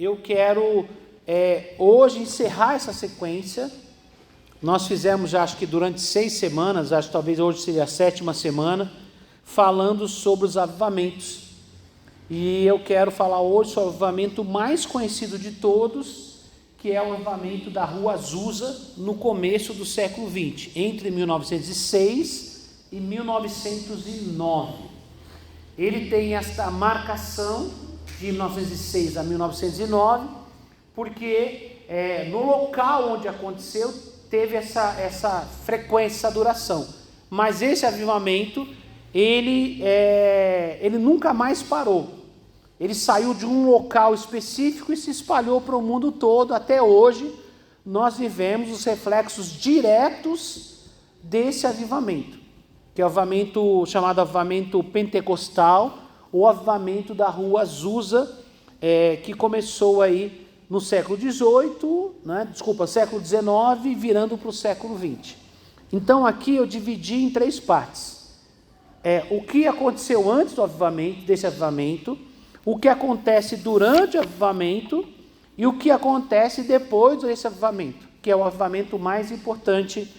eu quero hoje encerrar essa sequência. Nós fizemos já, acho que durante 6 semanas, acho que talvez hoje seja a 7ª semana, falando sobre os avivamentos. E eu quero falar hoje sobre o avivamento mais conhecido de todos, que é o avivamento da Rua Azusa, no começo do século XX, entre 1906 e 1909. Ele tem esta marcação de 1906 a 1909, porque no local onde aconteceu, teve essa frequência, essa duração. Mas esse avivamento, ele nunca mais parou. Ele saiu de um local específico e se espalhou para o mundo todo. Até hoje, nós vivemos os reflexos diretos desse avivamento, que é o avivamento chamado avivamento pentecostal, ou avivamento da Rua Azusa, que começou aí no século XVIII, século XIX, virando para o século XX. Então aqui eu dividi em 3 partes. O que aconteceu antes do avivamento, desse avivamento, o que acontece durante o avivamento e o que acontece depois desse avivamento, que é o avivamento mais importante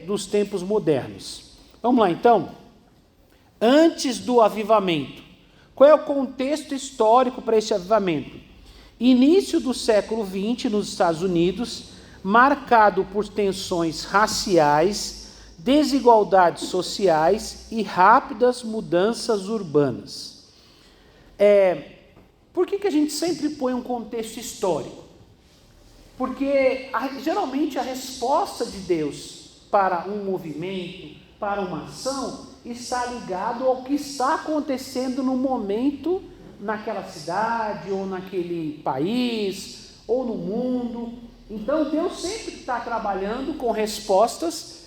dos tempos modernos. Vamos lá então. Antes do avivamento, qual é o contexto histórico para esse avivamento? Início do século XX nos Estados Unidos, marcado por tensões raciais, desigualdades sociais e rápidas mudanças urbanas. Por que a gente sempre põe um contexto histórico? Porque geralmente a resposta de Deus para um movimento, para uma ação, está ligado ao que está acontecendo no momento, naquela cidade, ou naquele país, ou no mundo. Então Deus sempre está trabalhando com respostas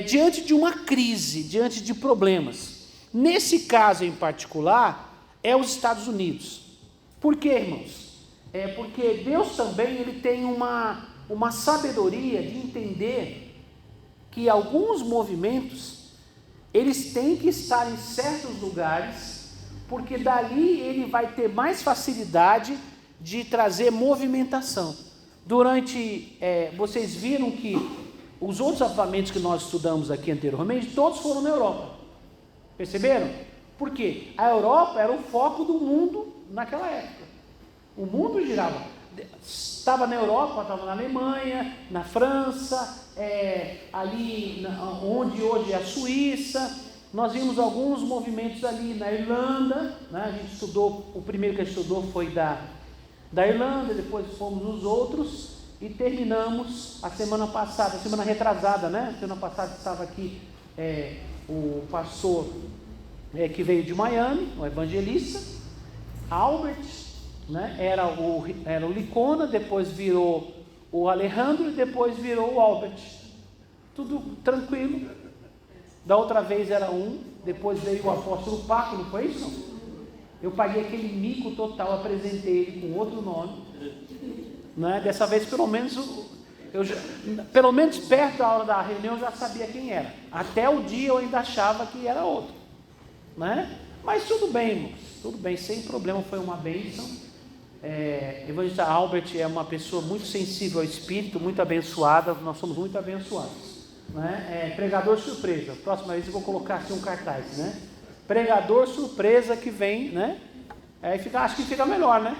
diante de uma crise, diante de problemas. Nesse caso em particular, é os Estados Unidos. Por quê, irmãos? Porque Deus também ele tem uma sabedoria de entender que alguns movimentos, eles têm que estar em certos lugares, porque dali ele vai ter mais facilidade de trazer movimentação. Vocês viram que os outros avivamentos que nós estudamos aqui anteriormente, todos foram na Europa. Perceberam? Por quê? A Europa era o foco do mundo naquela época. O mundo girava. Estava na Europa, estava na Alemanha, na França, ali onde hoje é a Suíça. Nós vimos alguns movimentos ali na Irlanda, né? A gente estudou, o primeiro que a gente estudou foi da Irlanda, depois fomos nos outros e terminamos a semana passada, a semana retrasada, né? Semana passada estava aqui o pastor que veio de Miami, o evangelista, Albert, né? Era o Licona, depois virou o Alejandro e depois virou o Albert. Tudo tranquilo. Da outra vez era depois veio o apóstolo Paco, não foi isso? Não? Eu paguei aquele mico total, apresentei ele com outro nome. Né? Dessa vez, pelo menos perto da hora da reunião eu já sabia quem era. Até o dia eu ainda achava que era outro. Né? Mas tudo bem, irmãos, tudo bem, sem problema, foi uma bênção. Evangelista Albert é uma pessoa muito sensível ao Espírito, muito abençoada, nós somos muito abençoados. Né? Pregador surpresa, próxima vez eu vou colocar aqui um cartaz, né? Pregador surpresa que vem, né? Acho que fica melhor, né?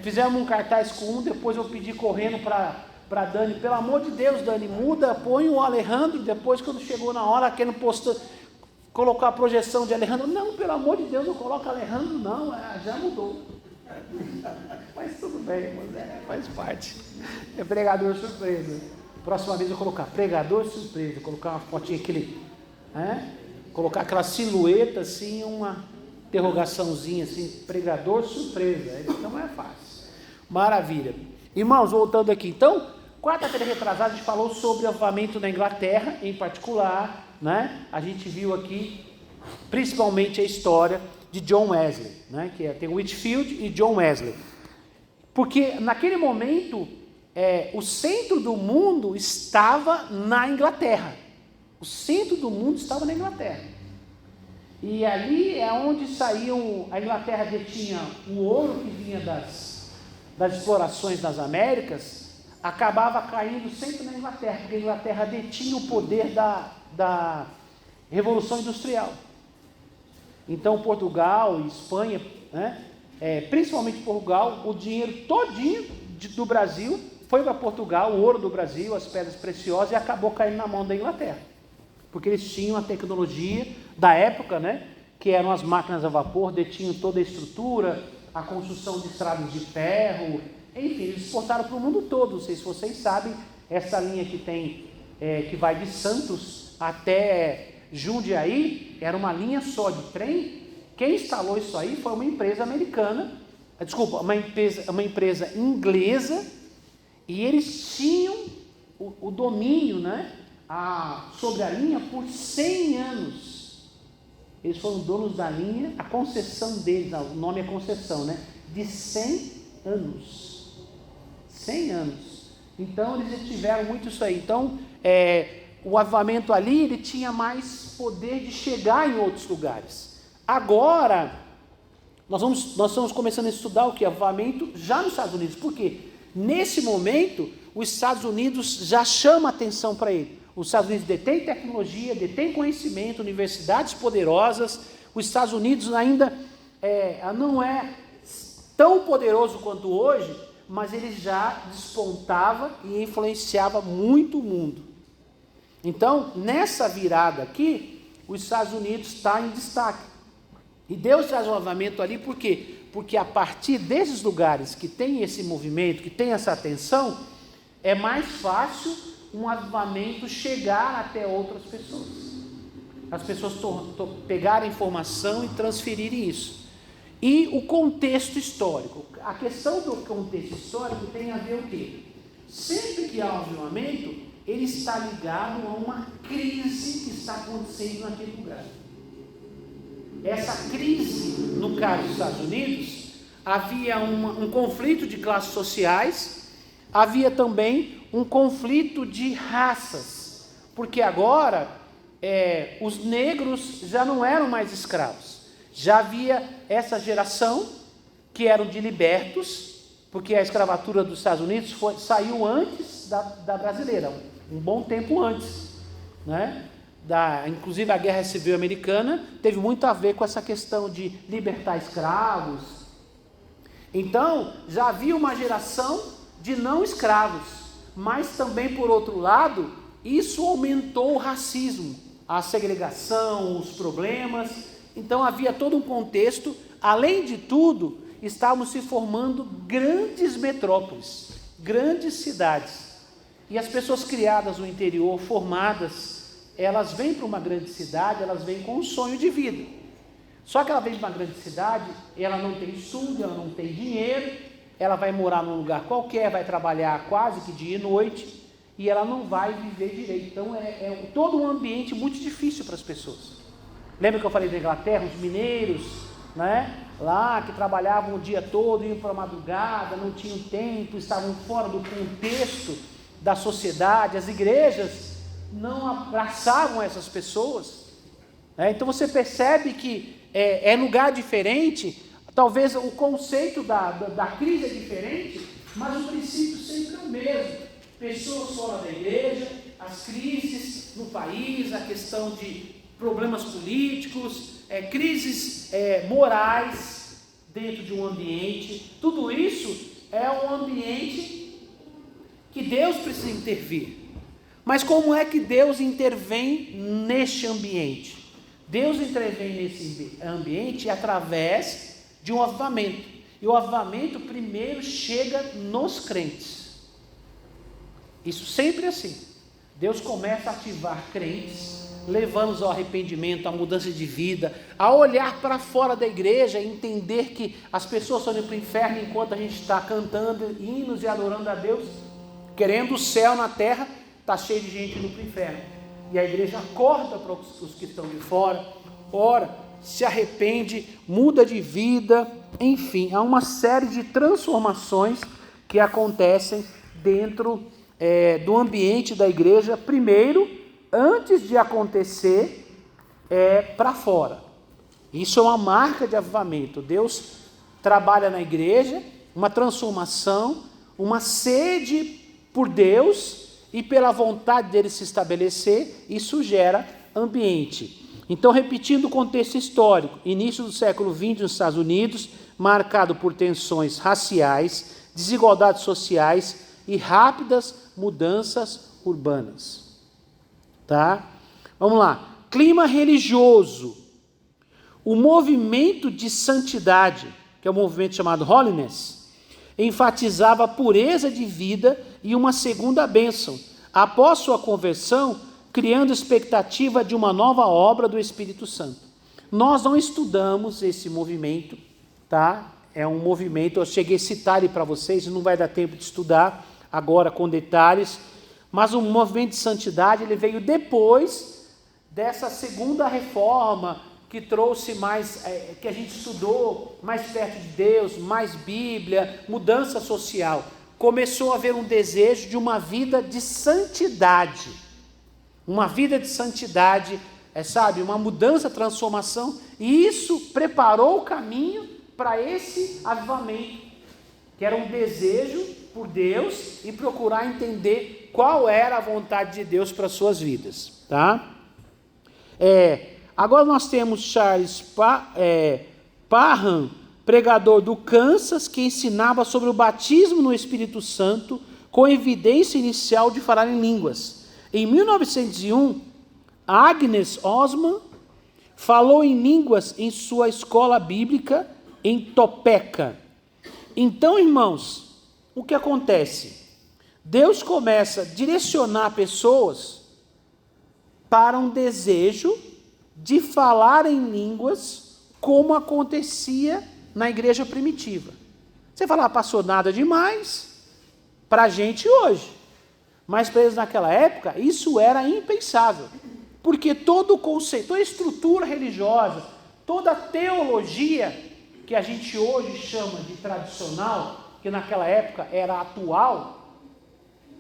Fizemos um cartaz com depois eu pedi correndo para Dani, pelo amor de Deus, Dani, muda, põe o Alejandro, depois quando chegou na hora, querendo colocar a projeção de Alejandro, não, pelo amor de Deus, não coloca Alejandro, não, já mudou. Mas tudo bem, irmãos, faz parte. É pregador surpresa. Próxima vez eu colocar pregador surpresa, colocar uma fotinha, colocar aquela silhueta assim, uma interrogaçãozinha assim, pregador surpresa, então é fácil. Maravilha. Irmãos, voltando aqui, então, quarta-feira retrasada a gente falou sobre o avivamento na Inglaterra, em particular, né? A gente viu aqui, principalmente a história de John Wesley, né? Que tem Whitefield e John Wesley. Porque naquele momento, o centro do mundo estava na Inglaterra. O centro do mundo estava na Inglaterra. E ali é onde saíam, a Inglaterra detinha o ouro que vinha das explorações nas Américas, acabava caindo sempre na Inglaterra, porque a Inglaterra detinha o poder da Revolução Industrial. Então, Portugal e Espanha, né, principalmente Portugal, o dinheiro todinho do Brasil foi para Portugal, o ouro do Brasil, as pedras preciosas, e acabou caindo na mão da Inglaterra. Porque eles tinham a tecnologia da época, né, que eram as máquinas a vapor, detinham toda a estrutura, a construção de estradas de ferro, enfim, eles exportaram para o mundo todo. Não sei se vocês sabem, essa linha que tem, que vai de Santos até Jundiaí, era uma linha só de trem. Quem instalou isso aí foi uma empresa americana, uma empresa inglesa, e eles tinham o domínio, né, sobre a linha por 100 anos. Eles foram donos da linha, a concessão deles, o nome é concessão, né, de 100 anos. 100 anos. Então, eles tiveram muito isso aí. Então, o avivamento ali, ele tinha mais poder de chegar em outros lugares. Agora, nós estamos começando a estudar o que? Avivamento já nos Estados Unidos. Por quê? Nesse momento, os Estados Unidos já chama atenção para ele. Os Estados Unidos detêm tecnologia, detêm conhecimento, universidades poderosas. Os Estados Unidos ainda não é tão poderoso quanto hoje, mas ele já despontava e influenciava muito o mundo. Então, nessa virada aqui, os Estados Unidos está em destaque. E Deus traz um avivamento ali, por quê? Porque a partir desses lugares que tem esse movimento, que tem essa atenção, é mais fácil um avivamento chegar até outras pessoas. As pessoas pegarem informação e transferirem isso. E o contexto histórico. A questão do contexto histórico tem a ver o quê? Sempre que há um avivamento, ele está ligado a uma crise que está acontecendo naquele lugar. Essa crise, no caso dos Estados Unidos, havia um conflito de classes sociais, havia também um conflito de raças, porque agora os negros já não eram mais escravos, já havia essa geração que eram de libertos, porque a escravatura dos Estados Unidos saiu antes da brasileira, um bom tempo antes, né? Inclusive a Guerra Civil Americana teve muito a ver com essa questão de libertar escravos. Então, já havia uma geração de não escravos, mas também, por outro lado, isso aumentou o racismo, a segregação, os problemas. Então, havia todo um contexto. Além de tudo, estavam se formando grandes metrópoles, grandes cidades. E as pessoas criadas no interior, formadas, elas vêm para uma grande cidade, elas vêm com um sonho de vida. Só que ela vem para uma grande cidade, ela não tem estudo, ela não tem dinheiro, ela vai morar num lugar qualquer, vai trabalhar quase que dia e noite, e ela não vai viver direito. Então é todo um ambiente muito difícil para as pessoas. Lembra que eu falei da Inglaterra, os mineiros, né, lá que trabalhavam o dia todo, iam para a madrugada, não tinham tempo, estavam fora do contexto da sociedade, as igrejas não abraçavam essas pessoas. Então você percebe que é lugar diferente, talvez o conceito da crise é diferente, mas o princípio sempre é o mesmo. Pessoas fora da igreja, as crises no país, a questão de problemas políticos, crises morais dentro de um ambiente, tudo isso é um ambiente que Deus precisa intervir. Mas como é que Deus intervém neste ambiente? Deus intervém nesse ambiente através de um avivamento. E o avivamento primeiro chega nos crentes. Isso sempre é assim. Deus começa a ativar crentes, levando-os ao arrependimento, à mudança de vida, a olhar para fora da igreja e entender que as pessoas estão indo para o inferno enquanto a gente está cantando hinos e adorando a Deus, querendo o céu na terra. Está cheio de gente indo para o inferno. E a igreja acorda para os que estão de fora, ora, se arrepende, muda de vida, enfim, há uma série de transformações que acontecem dentro do ambiente da igreja, primeiro, antes de acontecer para fora. Isso é uma marca de avivamento. Deus trabalha na igreja uma transformação, uma sede por Deus e pela vontade dele se estabelecer. Isso gera ambiente. Então, repetindo o contexto histórico, início do século XX nos Estados Unidos, marcado por tensões raciais, desigualdades sociais e rápidas mudanças urbanas. Tá? Vamos lá. Clima religioso. O movimento de santidade, que é o movimento chamado Holiness, enfatizava a pureza de vida e uma segunda bênção, após sua conversão, criando expectativa de uma nova obra do Espírito Santo. Nós não estudamos esse movimento, tá? É um movimento, eu cheguei a citar ele para vocês, não vai dar tempo de estudar agora com detalhes, mas o movimento de santidade, ele veio depois dessa segunda reforma, que trouxe mais, que a gente estudou, mais perto de Deus, mais Bíblia, mudança social. Começou a haver um desejo de uma vida de santidade. Uma vida de santidade, uma mudança, transformação, e isso preparou o caminho para esse avivamento, que era um desejo por Deus e procurar entender qual era a vontade de Deus para as suas vidas, tá? Agora nós temos Charles Parham, pregador do Kansas, que ensinava sobre o batismo no Espírito Santo, com evidência inicial de falar em línguas. Em 1901, Agnes Osman falou em línguas em sua escola bíblica em Topeka. Então, irmãos, o que acontece? Deus começa a direcionar pessoas para um desejo de falar em línguas, como acontecia na igreja primitiva. Você fala, pastor, nada demais para a gente hoje. Mas para eles naquela época, isso era impensável. Porque todo o conceito, toda a estrutura religiosa, toda a teologia que a gente hoje chama de tradicional, que naquela época era atual,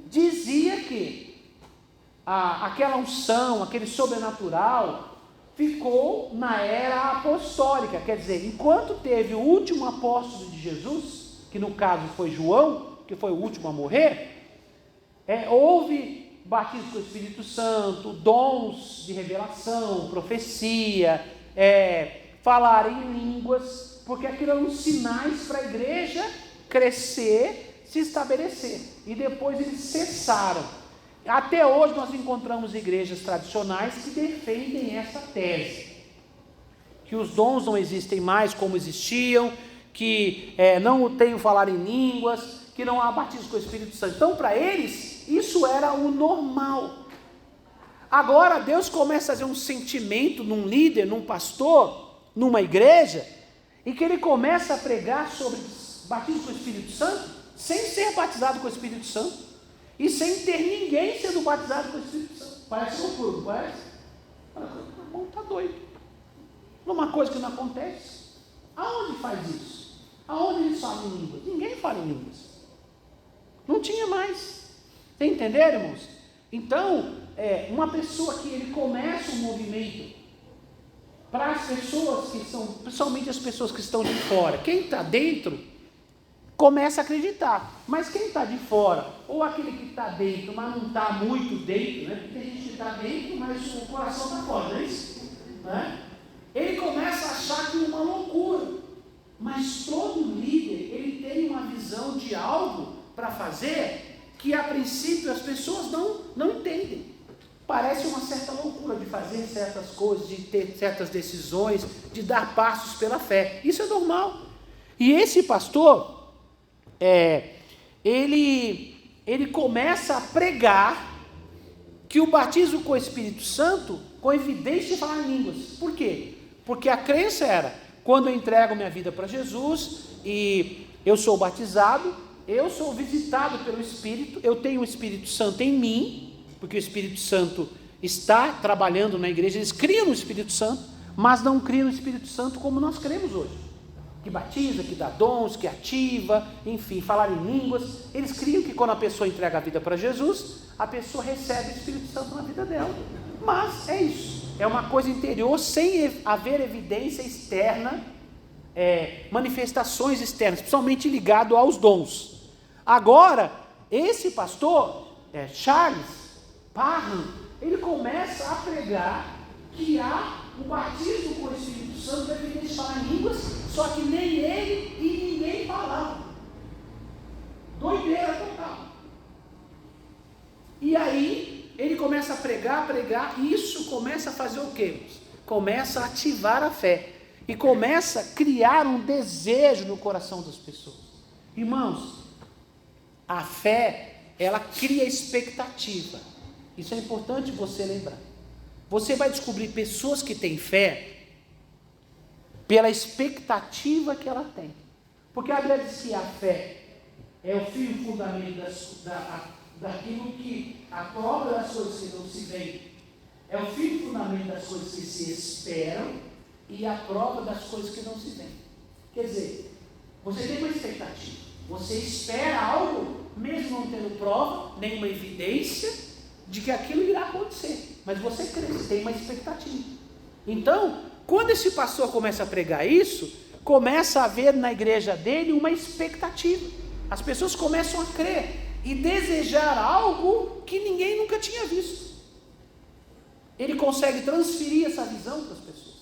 dizia que aquela unção, aquele sobrenatural, ficou na era apostólica. Quer dizer, enquanto teve o último apóstolo de Jesus, que no caso foi João, que foi o último a morrer, houve batismo com o Espírito Santo, dons de revelação, profecia, falar em línguas, porque aquilo eram sinais para a igreja crescer, se estabelecer. E depois eles cessaram. Até hoje nós encontramos igrejas tradicionais que defendem essa tese, que os dons não existem mais como existiam, que não tem o falar em línguas, que não há batismo com o Espírito Santo. Então, para eles, isso era o normal. Agora, Deus começa a fazer um sentimento num líder, num pastor, numa igreja, e que ele começa a pregar sobre batismo com o Espírito Santo, sem ser batizado com o Espírito Santo, e sem ter ninguém sendo batizado com o Espírito Santo. Parece loucura, não parece? O irmão está doido. Numa coisa que não acontece. Aonde faz isso? Aonde eles falam em línguas? Ninguém fala em línguas. Não tinha mais. Você entenderam, irmãos? Então, uma pessoa que ele começa um movimento para as pessoas que são, principalmente as pessoas que estão de fora. Quem está dentro começa a acreditar, mas quem está de fora, ou aquele que está dentro, mas não está muito dentro, né? Porque tem gente que está dentro, mas o coração está fora, não é isso? Né? Ele começa a achar que é uma loucura, mas todo líder, ele tem uma visão de algo para fazer, que a princípio as pessoas não entendem. Parece uma certa loucura de fazer certas coisas, de ter certas decisões, de dar passos pela fé. Isso é normal. E esse pastor, ele começa a pregar que o batismo com o Espírito Santo, com evidência de falar em línguas. Por quê? Porque a crença era, quando eu entrego minha vida para Jesus, e eu sou batizado, eu sou visitado pelo Espírito, eu tenho o Espírito Santo em mim, porque o Espírito Santo está trabalhando na igreja, eles criam o Espírito Santo, mas não criam o Espírito Santo como nós cremos hoje. Que batiza, que dá dons, que ativa, enfim, falar em línguas. Eles criam que quando a pessoa entrega a vida para Jesus, a pessoa recebe o Espírito Santo na vida dela. Mas é isso, é uma coisa interior, sem haver evidência externa manifestações externas, principalmente ligado aos dons. Agora, esse pastor, Charles Parham, ele começa a pregar que há o batismo com o Espírito Santo, dependendo de falar em línguas, só que nem ele e ninguém falavam. Doideira total. E aí, ele começa a pregar, e isso começa a fazer o quê? Começa a ativar a fé. E começa a criar um desejo no coração das pessoas. Irmãos, a fé, ela cria expectativa. Isso é importante você lembrar. Você vai descobrir pessoas que têm fé pela expectativa que ela tem. Porque a Bíblia diz que a fé é o firme fundamento daquilo que a prova das coisas que não se veem. É o firme fundamento das coisas que se esperam e a prova das coisas que não se veem. Quer dizer, você tem uma expectativa. Você espera algo, mesmo não tendo prova, nenhuma evidência de que aquilo irá acontecer. Mas você crê, você tem uma expectativa. Então, quando esse pastor começa a pregar isso, começa a haver na igreja dele uma expectativa. As pessoas começam a crer e desejar algo que ninguém nunca tinha visto. Ele consegue transferir essa visão para as pessoas,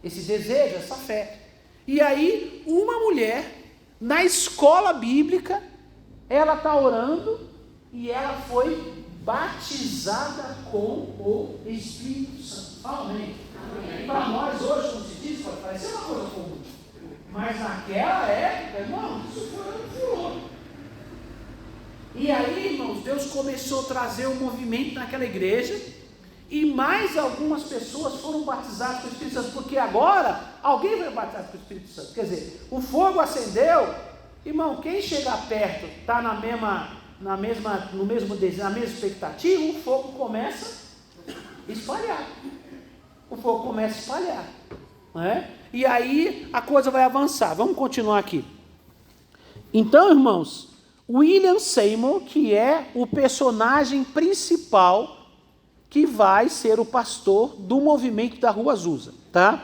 esse desejo, essa fé. E aí, uma mulher, na escola bíblica, ela está orando e ela foi batizada com o Espírito Santo. Fala amém. Para nós hoje, como se diz, pode parecer uma coisa comum. Mas naquela época, irmão, isso foi um furor. E aí, irmãos, Deus começou a trazer um movimento naquela igreja, e mais algumas pessoas foram batizadas com o Espírito Santo, porque agora alguém vai batizar com o Espírito Santo. Quer dizer, o fogo acendeu, irmão, quem chegar perto, está na mesma expectativa, o fogo começa a espalhar. O fogo começa a espalhar. Não é? E aí a coisa vai avançar. Vamos continuar aqui. Então, irmãos, William Seymour, que é o personagem principal que vai ser o pastor do movimento da Rua Azusa, tá?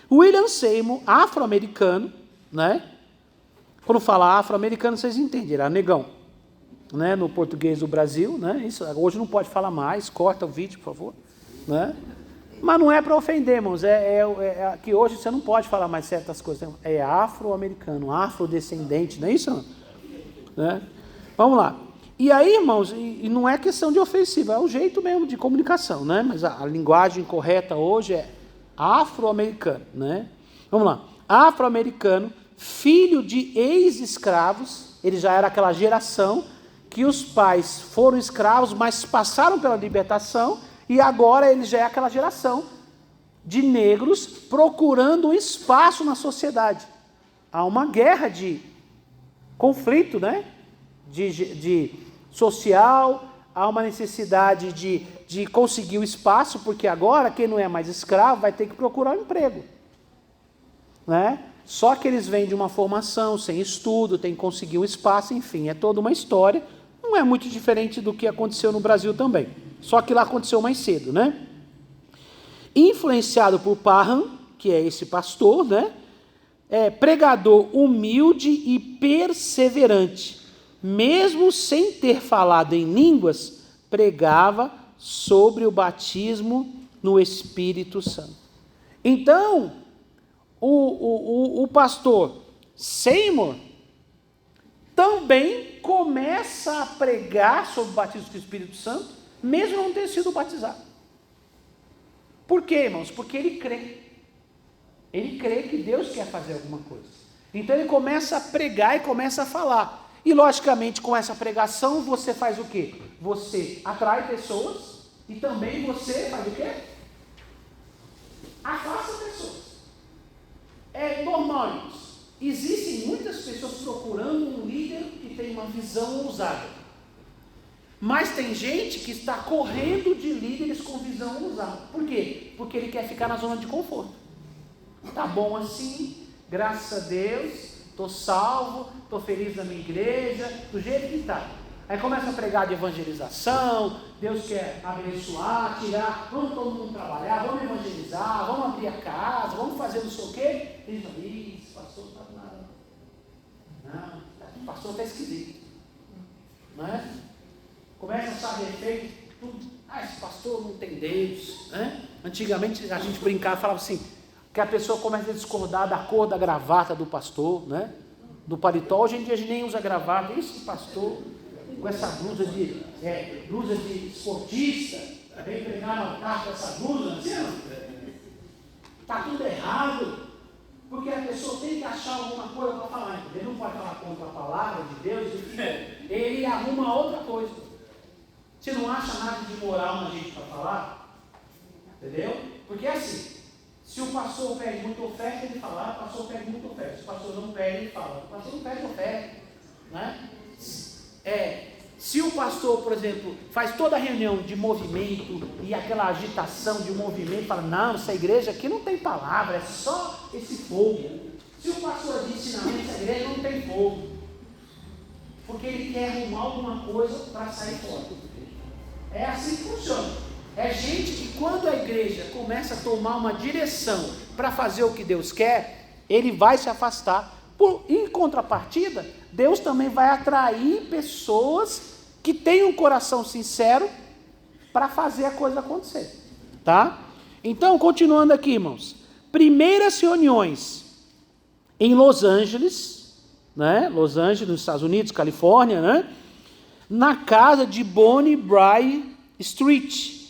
William Seymour, afro-americano, né? Quando fala afro-americano, vocês entendem, era negão, né? No português do Brasil, né? Isso, hoje não pode falar mais, corta o vídeo, por favor, né? Mas não é para ofender, irmãos, que hoje você não pode falar mais certas coisas, é afro-americano, afrodescendente, não é isso? Né? Vamos lá. E aí, irmãos, e não é questão de ofensiva, é o jeito mesmo de comunicação, né? Mas a linguagem correta hoje é afro-americano, né? Vamos lá. Afro-americano, filho de ex-escravos, ele já era aquela geração que os pais foram escravos, mas passaram pela libertação, e agora ele já é aquela geração de negros procurando um espaço na sociedade. Há uma guerra de conflito, né? De social, há uma necessidade de conseguir o espaço, porque agora quem não é mais escravo vai ter que procurar um emprego, né? Só que eles vêm de uma formação, sem estudo, tem que conseguir um espaço, enfim, é toda uma história, não é muito diferente do que aconteceu no Brasil também, só que lá aconteceu mais cedo, né? Influenciado por Parham, que é esse pastor, né? Pregador humilde e perseverante, mesmo sem ter falado em línguas, pregava sobre o batismo no Espírito Santo. Então, o pastor Seymour também começa a pregar sobre o batismo com o Espírito Santo, mesmo não ter sido batizado. Por quê, irmãos? Porque ele crê. Ele crê que Deus quer fazer alguma coisa. Então ele começa a pregar e começa a falar. E logicamente com essa pregação você faz o quê? Você atrai pessoas e também você faz o quê? Afasta pessoas. É normal, irmãos. Existem muitas pessoas procurando um líder que tem uma visão ousada. Mas tem gente que está correndo de líderes com visão ousada. Por quê? Porque ele quer ficar na zona de conforto. Tá bom assim, graças a Deus, estou salvo, estou feliz na minha igreja, do jeito que está. Aí começa a pregar de evangelização, Deus quer abençoar, tirar, vamos todo mundo trabalhar, vamos evangelizar, vamos abrir a casa, vamos fazer não sei o quê. Eles falam, esse pastor não está nada. Não, o pastor está esquisito. Não é? Começa a achar defeito, tudo. Esse pastor não tem Deus. Né? Antigamente a gente brincava, falava assim, que a pessoa começa a discordar da cor da gravata do pastor, né? Do paletó. Hoje em dia a gente nem usa gravata. Esse pastor com essa blusa de esportista, vem pregar no altar com essa blusa, está tudo errado, porque a pessoa tem que achar alguma coisa para falar. Ele não pode falar contra a palavra de Deus, ele arruma outra coisa. Você não acha nada de moral na gente para falar? Entendeu? Porque é assim, se o pastor pede muita oferta, ele fala, o pastor pede muita oferta. Se o pastor não pede, ele fala, o pastor não pede oferta. Né? Se o pastor, por exemplo, faz toda a reunião de movimento e aquela agitação de movimento, fala, não, essa igreja aqui não tem palavra, é só esse fogo. Se o pastor diz, não, essa igreja não tem fogo, porque ele quer arrumar alguma coisa para sair fora. É assim que funciona. É gente que quando a igreja começa a tomar uma direção para fazer o que Deus quer, ele vai se afastar. Em contrapartida, Deus também vai atrair pessoas que têm um coração sincero para fazer a coisa acontecer. Tá? Então, continuando aqui, irmãos. Primeiras reuniões em Los Angeles, né? Los Angeles, nos Estados Unidos, Califórnia, né? Na casa de Bonnie Brae Street,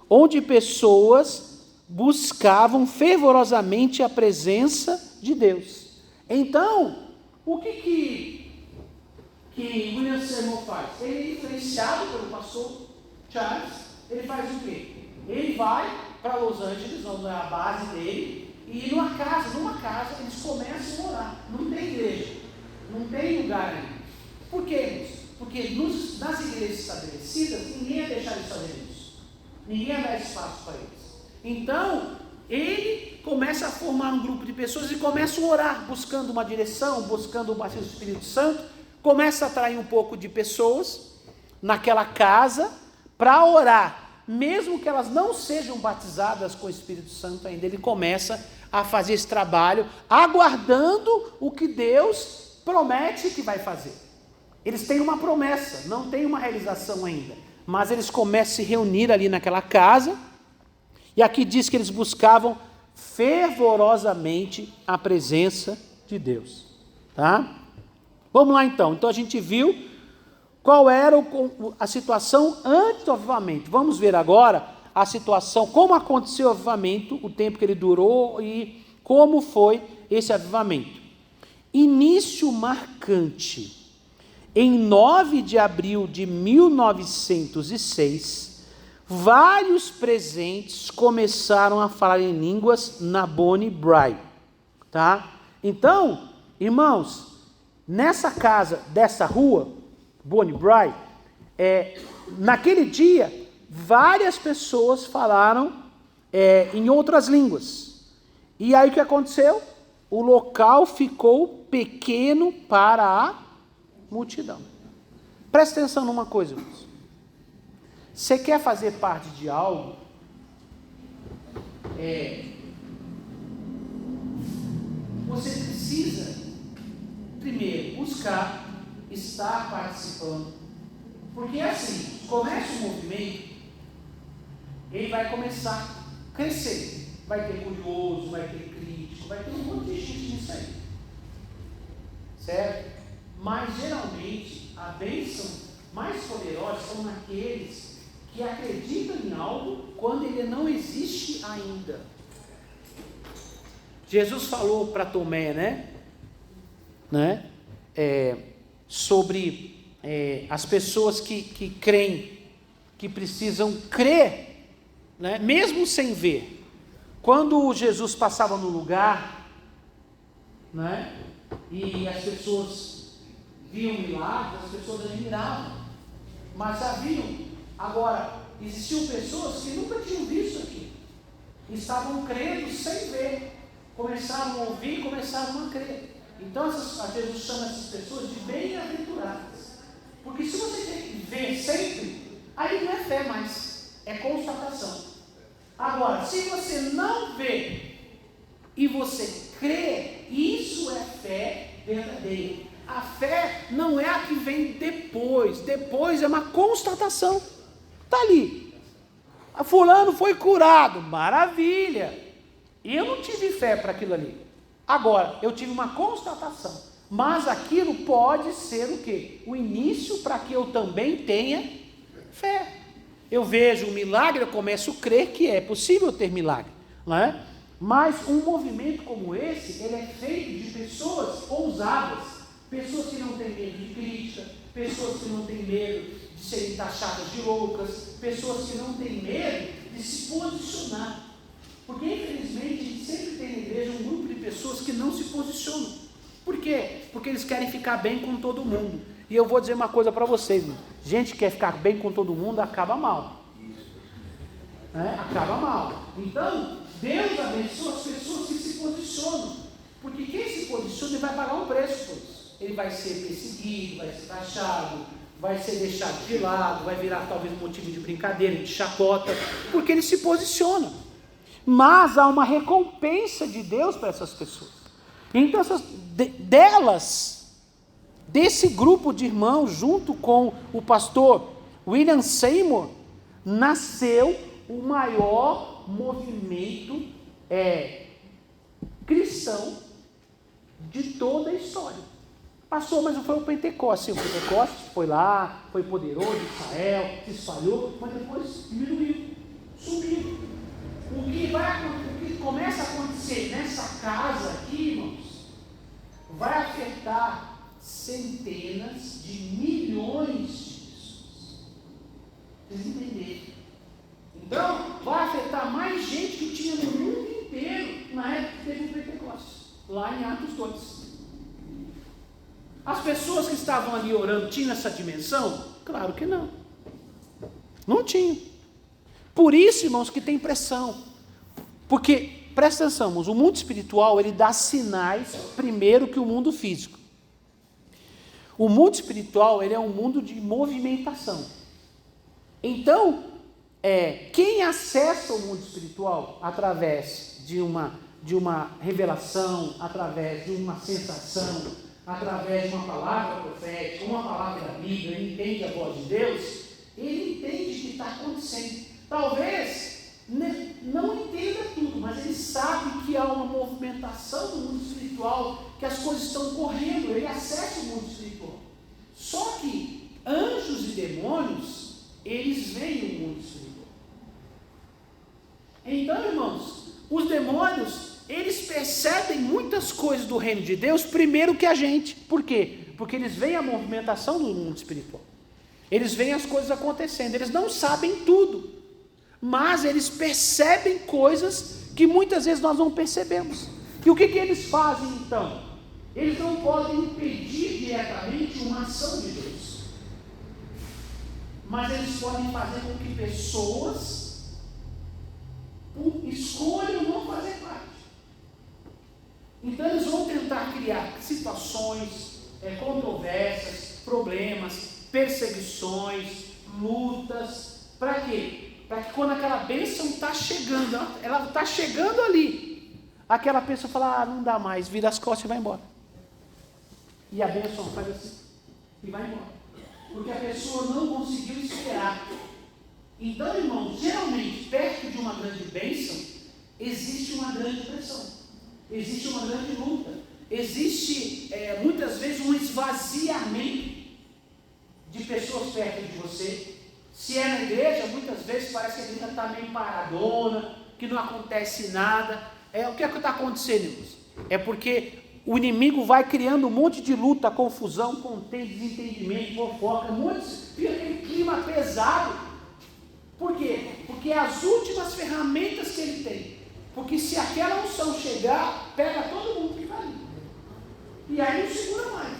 onde pessoas buscavam fervorosamente a presença de Deus. Então, o que William Seymour faz? Ele é influenciado pelo pastor Charles. Ele faz o quê? Ele vai para Los Angeles, onde é a base dele, e numa casa, eles começam a orar. Não tem igreja, não tem lugar ali. Por quê? Porque nas igrejas estabelecidas, ninguém ia deixar eles fazerem isso. Ninguém ia dar espaço para eles. Então, ele começa a formar um grupo de pessoas e começa a orar, buscando uma direção, buscando o batismo do Espírito Santo, começa a atrair um pouco de pessoas naquela casa para orar, mesmo que elas não sejam batizadas com o Espírito Santo ainda. Ele começa a fazer esse trabalho, aguardando o que Deus promete que vai fazer. Eles têm uma promessa, não tem uma realização ainda, mas eles começam a se reunir ali naquela casa, e aqui diz que eles buscavam fervorosamente a presença de Deus. Tá? Vamos lá então. Então a gente viu qual era a situação antes do avivamento. Vamos ver agora a situação, como aconteceu o avivamento, o tempo que ele durou e como foi esse avivamento. Início marcante. Em 9 de abril de 1906, vários presentes começaram a falar em línguas na Bonnie Brae. Tá? Então, irmãos, nessa casa dessa rua, Bonnie Brae, naquele dia, várias pessoas falaram em outras línguas. E aí o que aconteceu? O local ficou pequeno para a multidão. Presta atenção numa coisa, irmãos. Você quer fazer parte de algo? Você precisa, primeiro, buscar estar participando. Porque assim, começa o movimento, ele vai começar a crescer. Vai ter curioso, vai ter crítico, vai ter um monte de gente nisso aí. Certo? Mas geralmente a bênção mais poderosa são naqueles que acreditam em algo quando ele não existe ainda. Jesus falou para Tomé, sobre as pessoas que creem, que precisam crer, né, mesmo sem ver. Quando Jesus passava no lugar, né, e as pessoas viam milagres, as pessoas admiravam, mas sabiam. Agora, existiam pessoas que nunca tinham visto aquilo, estavam crendo sem ver, começaram a ouvir, começaram a crer. Então Jesus chama essas pessoas de bem-aventuradas, Porque se você vê sempre, aí não é fé mais, é constatação. Agora, se você não vê e você crê, isso é fé verdadeira. A fé não é a que vem depois. Depois é uma constatação. Está ali. A fulano foi curado. Maravilha. E eu não tive fé para aquilo ali. Agora, eu tive uma constatação. Mas aquilo pode ser o quê? O início para que eu também tenha fé. Eu vejo um milagre, eu começo a crer que é possível ter milagre. Não é? Mas um movimento como esse, ele é feito de pessoas ousadas, pessoas que não têm medo de crítica, pessoas que não têm medo de serem taxadas de loucas, pessoas que não têm medo de se posicionar. Porque, infelizmente, a gente sempre tem na igreja um grupo de pessoas que não se posicionam. Por quê? Porque eles querem ficar bem com todo mundo. E eu vou dizer uma coisa para vocês, mano. Gente que quer ficar bem com todo mundo, acaba mal. Acaba mal. Então, Deus abençoa as pessoas que se posicionam. Porque quem se posiciona, ele vai pagar um preço por isso. Ele vai ser perseguido, vai ser taxado, vai ser deixado de lado, vai virar talvez motivo de brincadeira, de chacota, porque ele se posiciona. Mas há uma recompensa de Deus para essas pessoas. Então, desse grupo de irmãos, junto com o pastor William Seymour, nasceu o maior movimento cristão de toda a história. Passou, mas não foi o Pentecostes. O Pentecostes foi lá, foi poderoso, Israel, se espalhou, mas depois diminuiu, sumiu. O que começa a acontecer nessa casa aqui, irmãos, vai afetar centenas de milhões de pessoas. Vocês entenderam? Então, vai afetar mais gente que tinha no mundo inteiro na época que teve o Pentecostes, lá em Atos 2. As pessoas que estavam ali orando tinham essa dimensão? Claro que não. Não tinham. Por isso, irmãos, que tem pressão. Porque, presta atenção, irmãos, o mundo espiritual, ele dá sinais primeiro que o mundo físico. O mundo espiritual, ele é um mundo de movimentação. Então, quem acessa o mundo espiritual através de uma revelação, através de uma sensação, através de uma palavra profética, uma palavra da Bíblia, ele entende a voz de Deus, ele entende o que está acontecendo. Talvez não entenda tudo, mas ele sabe que há uma movimentação no mundo espiritual, que as coisas estão correndo, ele acessa o mundo espiritual. Só que anjos e demônios, eles veem o mundo espiritual. Então, irmãos, os demônios, eles percebem muitas coisas do reino de Deus primeiro que a gente. Por quê? Porque eles veem a movimentação do mundo espiritual. Eles veem as coisas acontecendo. Eles não sabem tudo, mas eles percebem coisas que muitas vezes nós não percebemos. E o que eles fazem então? Eles não podem impedir diretamente uma ação de Deus, mas eles podem fazer com que pessoas escolham não fazer parte. Então eles vão tentar criar situações, controvérsias, problemas, perseguições, lutas. Para quê? Para que quando aquela bênção está chegando, ela está chegando ali, aquela pessoa fala, não dá mais, vira as costas e vai embora. E a bênção faz assim, e vai embora. Porque a pessoa não conseguiu esperar. Então, irmãos, geralmente, perto de uma grande bênção, existe uma grande pressão, existe uma grande luta, existe, muitas vezes, um esvaziamento de pessoas perto de você. Se é na igreja, muitas vezes parece que a igreja está meio paradona, que não acontece nada. O que é que está acontecendo, irmãos? É porque o inimigo vai criando um monte de luta, confusão, contenda, desentendimento, fofoca, fica aquele clima pesado. Por quê? Porque é as últimas ferramentas que ele tem. Porque se aquela unção chegar, pega todo mundo que está ali. E aí não segura mais.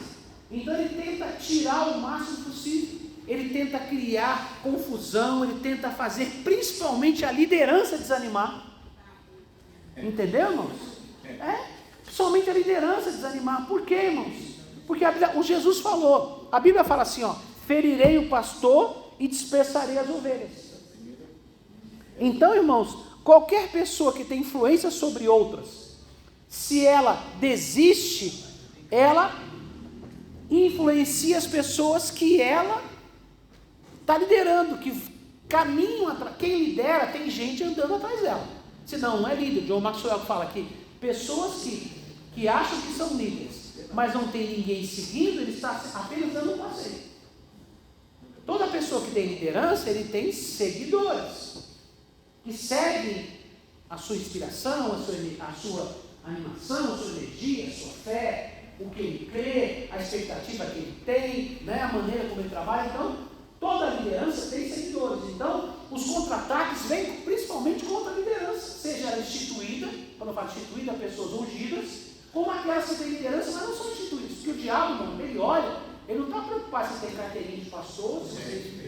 Então ele tenta tirar o máximo possível. Ele tenta criar confusão, ele tenta fazer principalmente a liderança desanimar. Entendeu, irmãos? Principalmente a liderança desanimar. Por quê, irmãos? Porque o Jesus falou, a Bíblia fala assim, ferirei o pastor e dispersarei as ovelhas. Então, irmãos, qualquer pessoa que tem influência sobre outras, se ela desiste, ela influencia as pessoas que ela está liderando, que caminham atrás. Quem lidera tem gente andando atrás dela, senão não é líder. John Maxwell fala que pessoas que acham que são líderes, mas não tem ninguém seguindo, ele está apenas dando um passeio. Toda pessoa que tem liderança, ele tem seguidores que seguem a sua inspiração, a sua animação, a sua energia, a sua fé, o que ele crê, a expectativa que ele tem, né, a maneira como ele trabalha. Então, toda liderança tem seguidores. Então, os contra-ataques vêm principalmente contra a liderança, seja ela instituída, quando eu falo instituída, pessoas ungidas, como aquelas que têm liderança, mas não são instituídas. Porque o diabo, mano, ele olha, ele não está preocupado se tem carteirinha de pastor.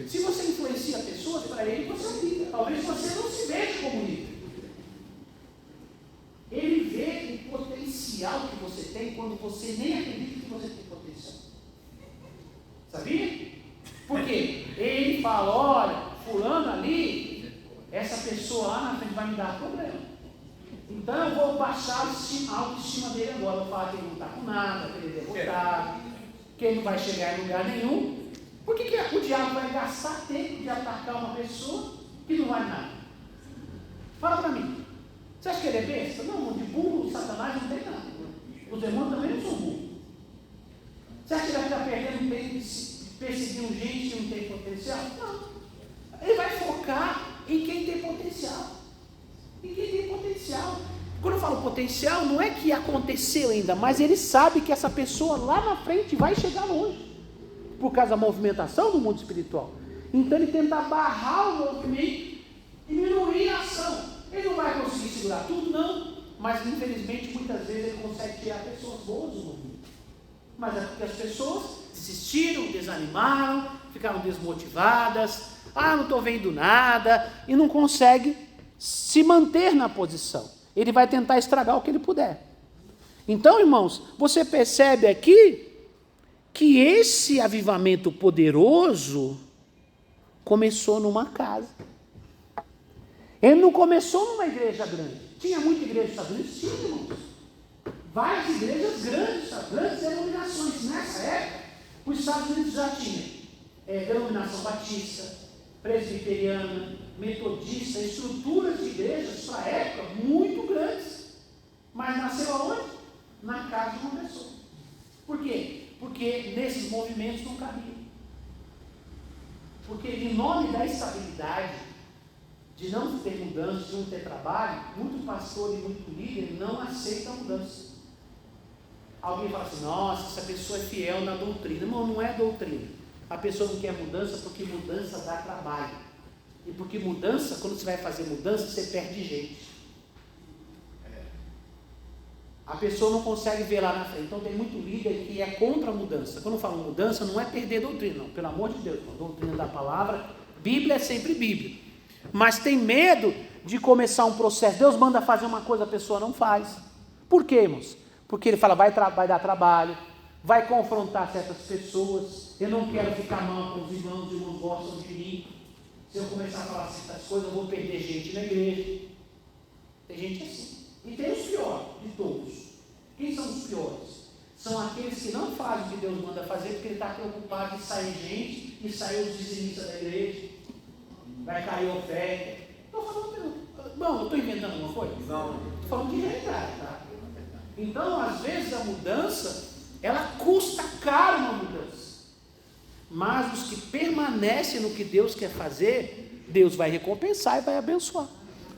Se você influencia pessoas, para ele você é um líder. Talvez você não se veja como líder. Ele vê o potencial que você tem quando você nem acredita que você tem potencial. Sabia? Por quê? Ele fala, olha, fulano ali, essa pessoa lá na frente vai me dar problema. Então eu vou baixar a autoestima dele agora. Eu vou falar que ele não está com nada, que ele é derrotado, que ele não vai chegar em lugar nenhum. Por que o diabo vai gastar tempo de atacar uma pessoa que não vai nada? Fala para mim. Você acha que ele é besta? Não, de burro, Satanás não tem nada. Os demônios também não são burros. Você acha que ele vai ficar perdendo tempo perseguindo gente que não tem potencial? Não. Ele vai focar em quem tem potencial. Em quem tem potencial. Quando eu falo potencial, não é que aconteceu ainda, mas ele sabe que essa pessoa lá na frente vai chegar longe. Por causa da movimentação do mundo espiritual. Então ele tenta barrar o movimento e diminuir a ação. Ele não vai conseguir segurar tudo, não. Mas infelizmente muitas vezes ele consegue tirar pessoas boas do movimento. Mas é porque as pessoas desistiram, desanimaram, ficaram desmotivadas. Não estou vendo nada. E não consegue se manter na posição. Ele vai tentar estragar o que ele puder. Então, irmãos, você percebe aqui que esse avivamento poderoso começou numa casa. Ele não começou numa igreja grande. Tinha muita igreja nos Estados Unidos? Tinha, irmãos. Várias igrejas grandes, grandes denominações. Nessa época, os Estados Unidos já tinham denominação batista, presbiteriana, metodista, estruturas de igrejas para a época muito grandes. Mas nasceu aonde? Na casa de uma pessoa. Por quê? Porque nesses movimentos não cabia. Porque em nome da estabilidade, de não ter mudança, de não ter trabalho, muito pastor e muito líder não aceita a mudança. Alguém fala assim, nossa, essa pessoa é fiel na doutrina. Não é doutrina. A pessoa não quer mudança porque mudança dá trabalho. E porque mudança, quando você vai fazer mudança, você perde gente. A pessoa não consegue ver lá na frente. Então tem muito líder que é contra a mudança. Quando eu falo mudança, não é perder doutrina, não. Pelo amor de Deus, a doutrina da palavra, Bíblia é sempre Bíblia. Mas tem medo de começar um processo. Deus manda fazer uma coisa, a pessoa não faz. Por quê, irmãos? Porque ele fala, vai dar trabalho, vai confrontar certas pessoas. Eu não quero ficar mal com os irmãos gostam de mim. Se eu começar a falar certas coisas, eu vou perder gente na igreja. Tem gente assim. E tem os piores de todos. Quem são os piores? São aqueles que não fazem o que Deus manda fazer, porque ele está preocupado em sair gente e sair os dizimistas da igreja. Vai cair a oferta. Bom, eu estou inventando alguma coisa? Não. Estou falando de realidade, tá? Então, às vezes, a mudança, ela custa caro uma mudança. Mas os que permanecem no que Deus quer fazer, Deus vai recompensar e vai abençoar.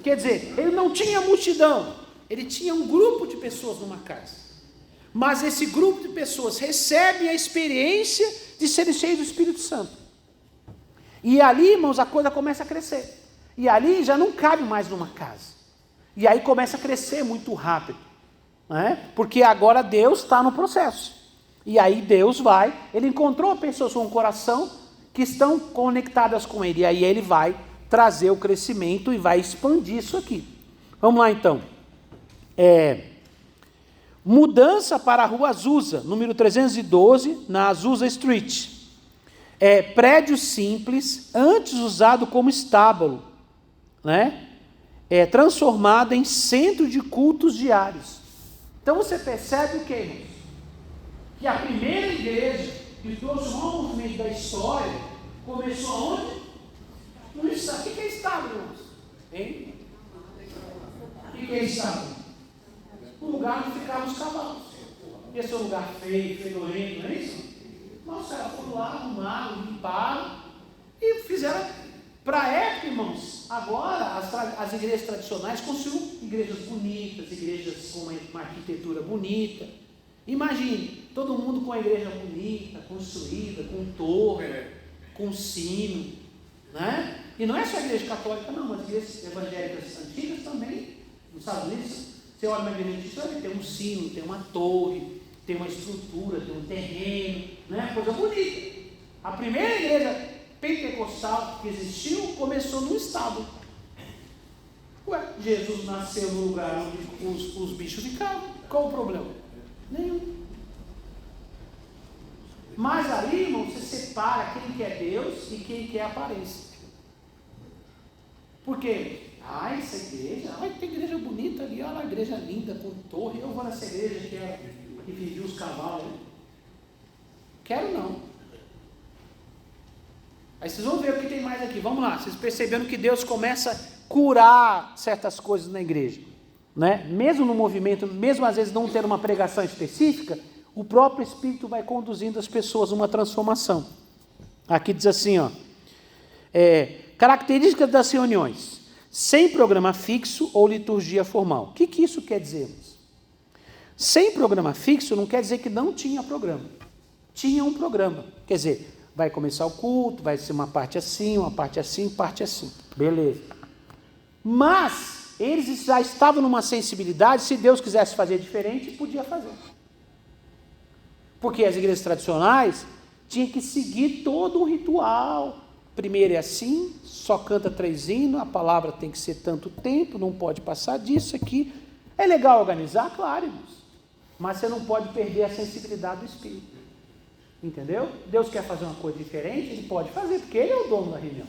Quer dizer, ele não tinha multidão, ele tinha um grupo de pessoas numa casa. Mas esse grupo de pessoas recebe a experiência de serem cheios do Espírito Santo. E ali, irmãos, a coisa começa a crescer. E ali já não cabe mais numa casa. E aí começa a crescer muito rápido. Né? Porque agora Deus está no processo. E aí Deus vai, ele encontrou pessoas com o coração que estão conectadas com ele. E aí ele vai trazer o crescimento e vai expandir isso aqui. Vamos lá então. Mudança para a rua Azusa, número 312, na Azusa Street. prédio simples, antes usado como estábulo, né? Transformado em centro de cultos diários. Então você percebe o que, irmãos? Que a primeira igreja que trouxe o maior movimento da história começou onde? No estábulo. O que é estábulo, irmãos? Hein? O que é estábulo? O lugar onde ficavam os cavalos. Esse é um lugar feio, fedorento, não é isso? Mas os caras foram lá, arrumaram, limparam e fizeram. Para a época, irmãos, agora as igrejas tradicionais construíram igrejas bonitas, igrejas com uma arquitetura bonita. Imagine, todo mundo com a igreja bonita, construída, com torre, com sino, né? E não é só a igreja católica, não, mas as igrejas evangélicas antigas também, nos Estados Unidos, você olha uma igreja antiga, tem um sino, tem uma torre, tem uma estrutura, tem um terreno, né? Coisa bonita. A primeira igreja pentecostal que existiu começou num estábulo. Jesus nasceu no lugar onde os bichos ficavam. Qual o problema? Nenhum. Mas aí, irmão, você separa quem quer Deus e quem quer aparência. Por quê? Essa igreja, tem igreja bonita ali, olha a igreja linda, com torre. Eu vou nessa igreja que vivia os cavalos. Quero não. Aí vocês vão ver o que tem mais aqui. Vamos lá, vocês percebendo que Deus começa a curar certas coisas na igreja, né? Mesmo no movimento, mesmo às vezes não tendo uma pregação específica, o próprio Espírito vai conduzindo as pessoas a uma transformação. Aqui diz assim, características das reuniões: sem programa fixo ou liturgia formal. O que isso quer dizer? Sem programa fixo não quer dizer que não tinha programa. Tinha um programa, quer dizer, vai começar o culto, vai ser uma parte assim, parte assim. Beleza. Mas eles já estavam numa sensibilidade, se Deus quisesse fazer diferente, podia fazer. Porque as igrejas tradicionais tinham que seguir todo um ritual. Primeiro é assim, só canta 3 hinos, a palavra tem que ser tanto tempo, não pode passar disso aqui. É legal organizar? Claro, irmãos. Mas você não pode perder a sensibilidade do Espírito. Entendeu? Deus quer fazer uma coisa diferente, Ele pode fazer, porque Ele é o dono da reunião.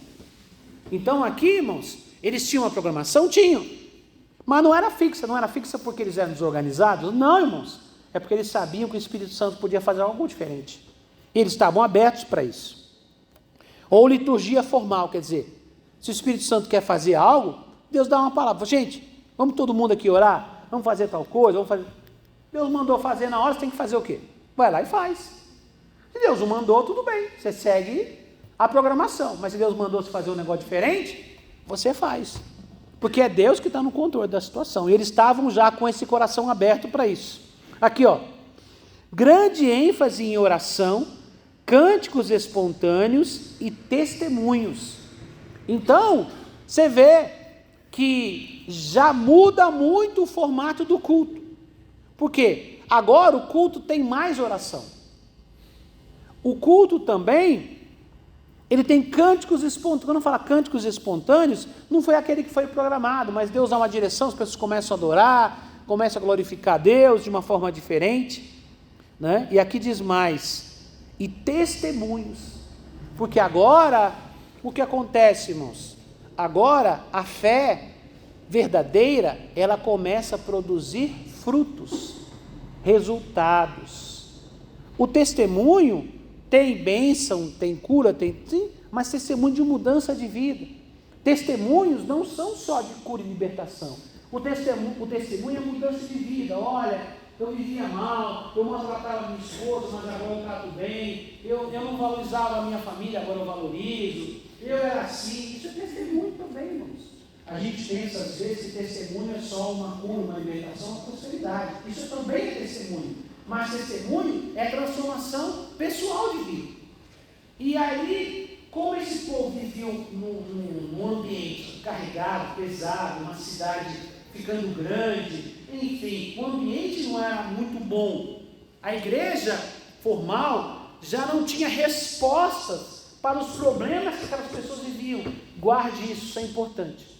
Então aqui, irmãos, eles tinham uma programação? Tinham. Mas não era fixa porque eles eram desorganizados? Não, irmãos. É porque eles sabiam que o Espírito Santo podia fazer algo diferente. E eles estavam abertos para isso. Ou liturgia formal, quer dizer, se o Espírito Santo quer fazer algo, Deus dá uma palavra. Gente, vamos todo mundo aqui orar? Vamos fazer tal coisa? Vamos fazer. Deus mandou fazer na hora, você tem que fazer o quê? Vai lá e faz. Se Deus o mandou, tudo bem, você segue a programação. Mas se Deus mandou você fazer um negócio diferente, você faz. Porque é Deus que está no controle da situação. E eles estavam já com esse coração aberto para isso. Aqui, grande ênfase em oração, cânticos espontâneos e testemunhos. Então, você vê que já muda muito o formato do culto. Por quê? Agora o culto tem mais oração. O culto também, ele tem cânticos espontâneos. Quando eu falo cânticos espontâneos, não foi aquele que foi programado, mas Deus dá uma direção, as pessoas começam a adorar, começam a glorificar Deus de uma forma diferente, né? E aqui diz mais, e testemunhos, porque agora, o que acontece, irmãos? Agora, a fé verdadeira, ela começa a produzir frutos, resultados. O testemunho tem bênção, tem cura, sim, mas testemunho de mudança de vida. Testemunhos não são só de cura e libertação. O testemunho é mudança de vida. Olha, eu vivia mal, eu maltratava minha esposa, mas agora eu trato bem. Eu não valorizava a minha família, agora eu valorizo. Eu era assim. Isso é testemunho também, irmãos. A gente pensa às vezes que testemunho é só uma cura, uma libertação, uma prosperidade. Isso também é testemunho. Mas testemunho é transformação pessoal de vida. E aí, como esse povo vivia num ambiente carregado, pesado, uma cidade ficando grande, enfim, o ambiente não era muito bom. A igreja formal já não tinha respostas para os problemas que aquelas pessoas viviam. Guarde isso, isso é importante.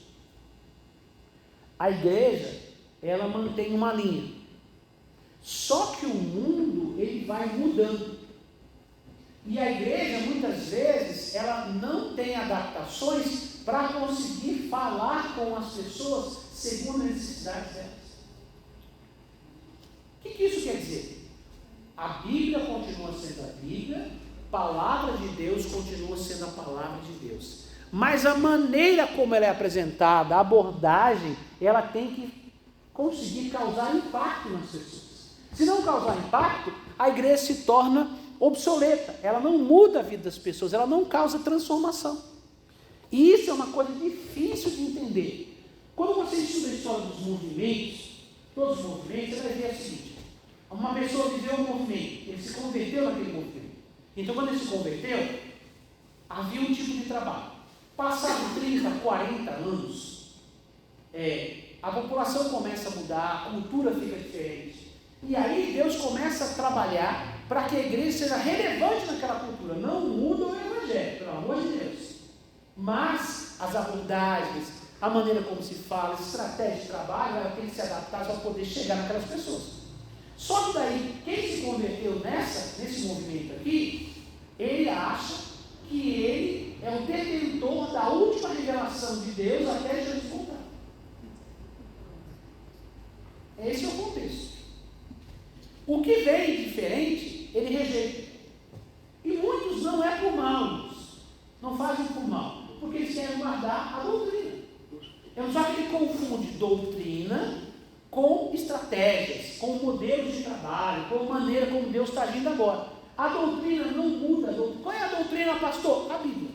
A igreja, ela mantém uma linha. Só que o mundo, ele vai mudando. E a igreja, muitas vezes, ela não tem adaptações para conseguir falar com as pessoas segundo as necessidades delas. O que isso quer dizer? A Bíblia continua sendo a Bíblia, a palavra de Deus continua sendo a palavra de Deus. Mas a maneira como ela é apresentada, a abordagem, ela tem que conseguir causar impacto nas pessoas. Se não causar impacto, a igreja se torna obsoleta, ela não muda a vida das pessoas, ela não causa transformação. E isso é uma coisa difícil de entender. Quando você estuda a história dos movimentos, todos os movimentos, você vai ver o seguinte: uma pessoa viveu um movimento, ele se converteu naquele movimento. Então, quando ele se converteu, havia um tipo de trabalho. Passado 30, 40 anos, a população começa a mudar, a cultura fica diferente. E aí Deus começa a trabalhar para que a igreja seja relevante naquela cultura. Não muda o evangelho, pelo amor de Deus. Mas as abordagens, a maneira como se fala, a estratégia de trabalho, ela tem que se adaptar para poder chegar naquelas pessoas. Só que daí, quem se converteu nesse movimento aqui, ele acha que ele é o detentor da última revelação de Deus até Jesus voltar. Esse é o contexto. O que vem diferente, ele rejeita. E muitos não é por mal, não fazem por mal, porque eles querem guardar a doutrina. Só que ele confunde doutrina com estratégias, com modelos de trabalho, com a maneira como Deus está agindo agora. A doutrina não muda. Qual é a doutrina, pastor? A Bíblia.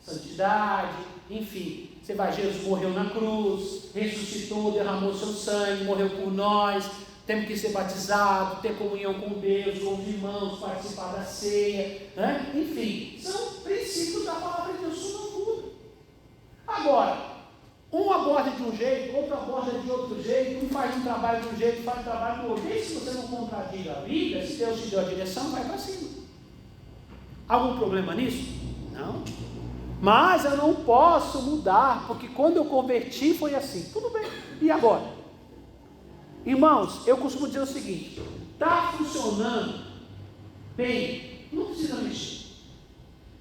Santidade, enfim. Você vai, Jesus morreu na cruz, ressuscitou, derramou seu sangue, morreu por nós. Temos que ser batizados, ter comunhão com Deus, com os irmãos, participar da ceia, né? Enfim, são princípios da palavra de Deus, isso não muda. Agora, um aborda de um jeito, outro aborda de outro jeito, um faz um trabalho de um jeito, faz um trabalho do outro. E se você não contradiga a Bíblia, se Deus te deu a direção, vai para cima. Algum problema nisso? Não. Mas eu não posso mudar, porque quando eu converti foi assim. Tudo bem. E agora? Irmãos, eu costumo dizer o seguinte: está funcionando bem, não precisa mexer.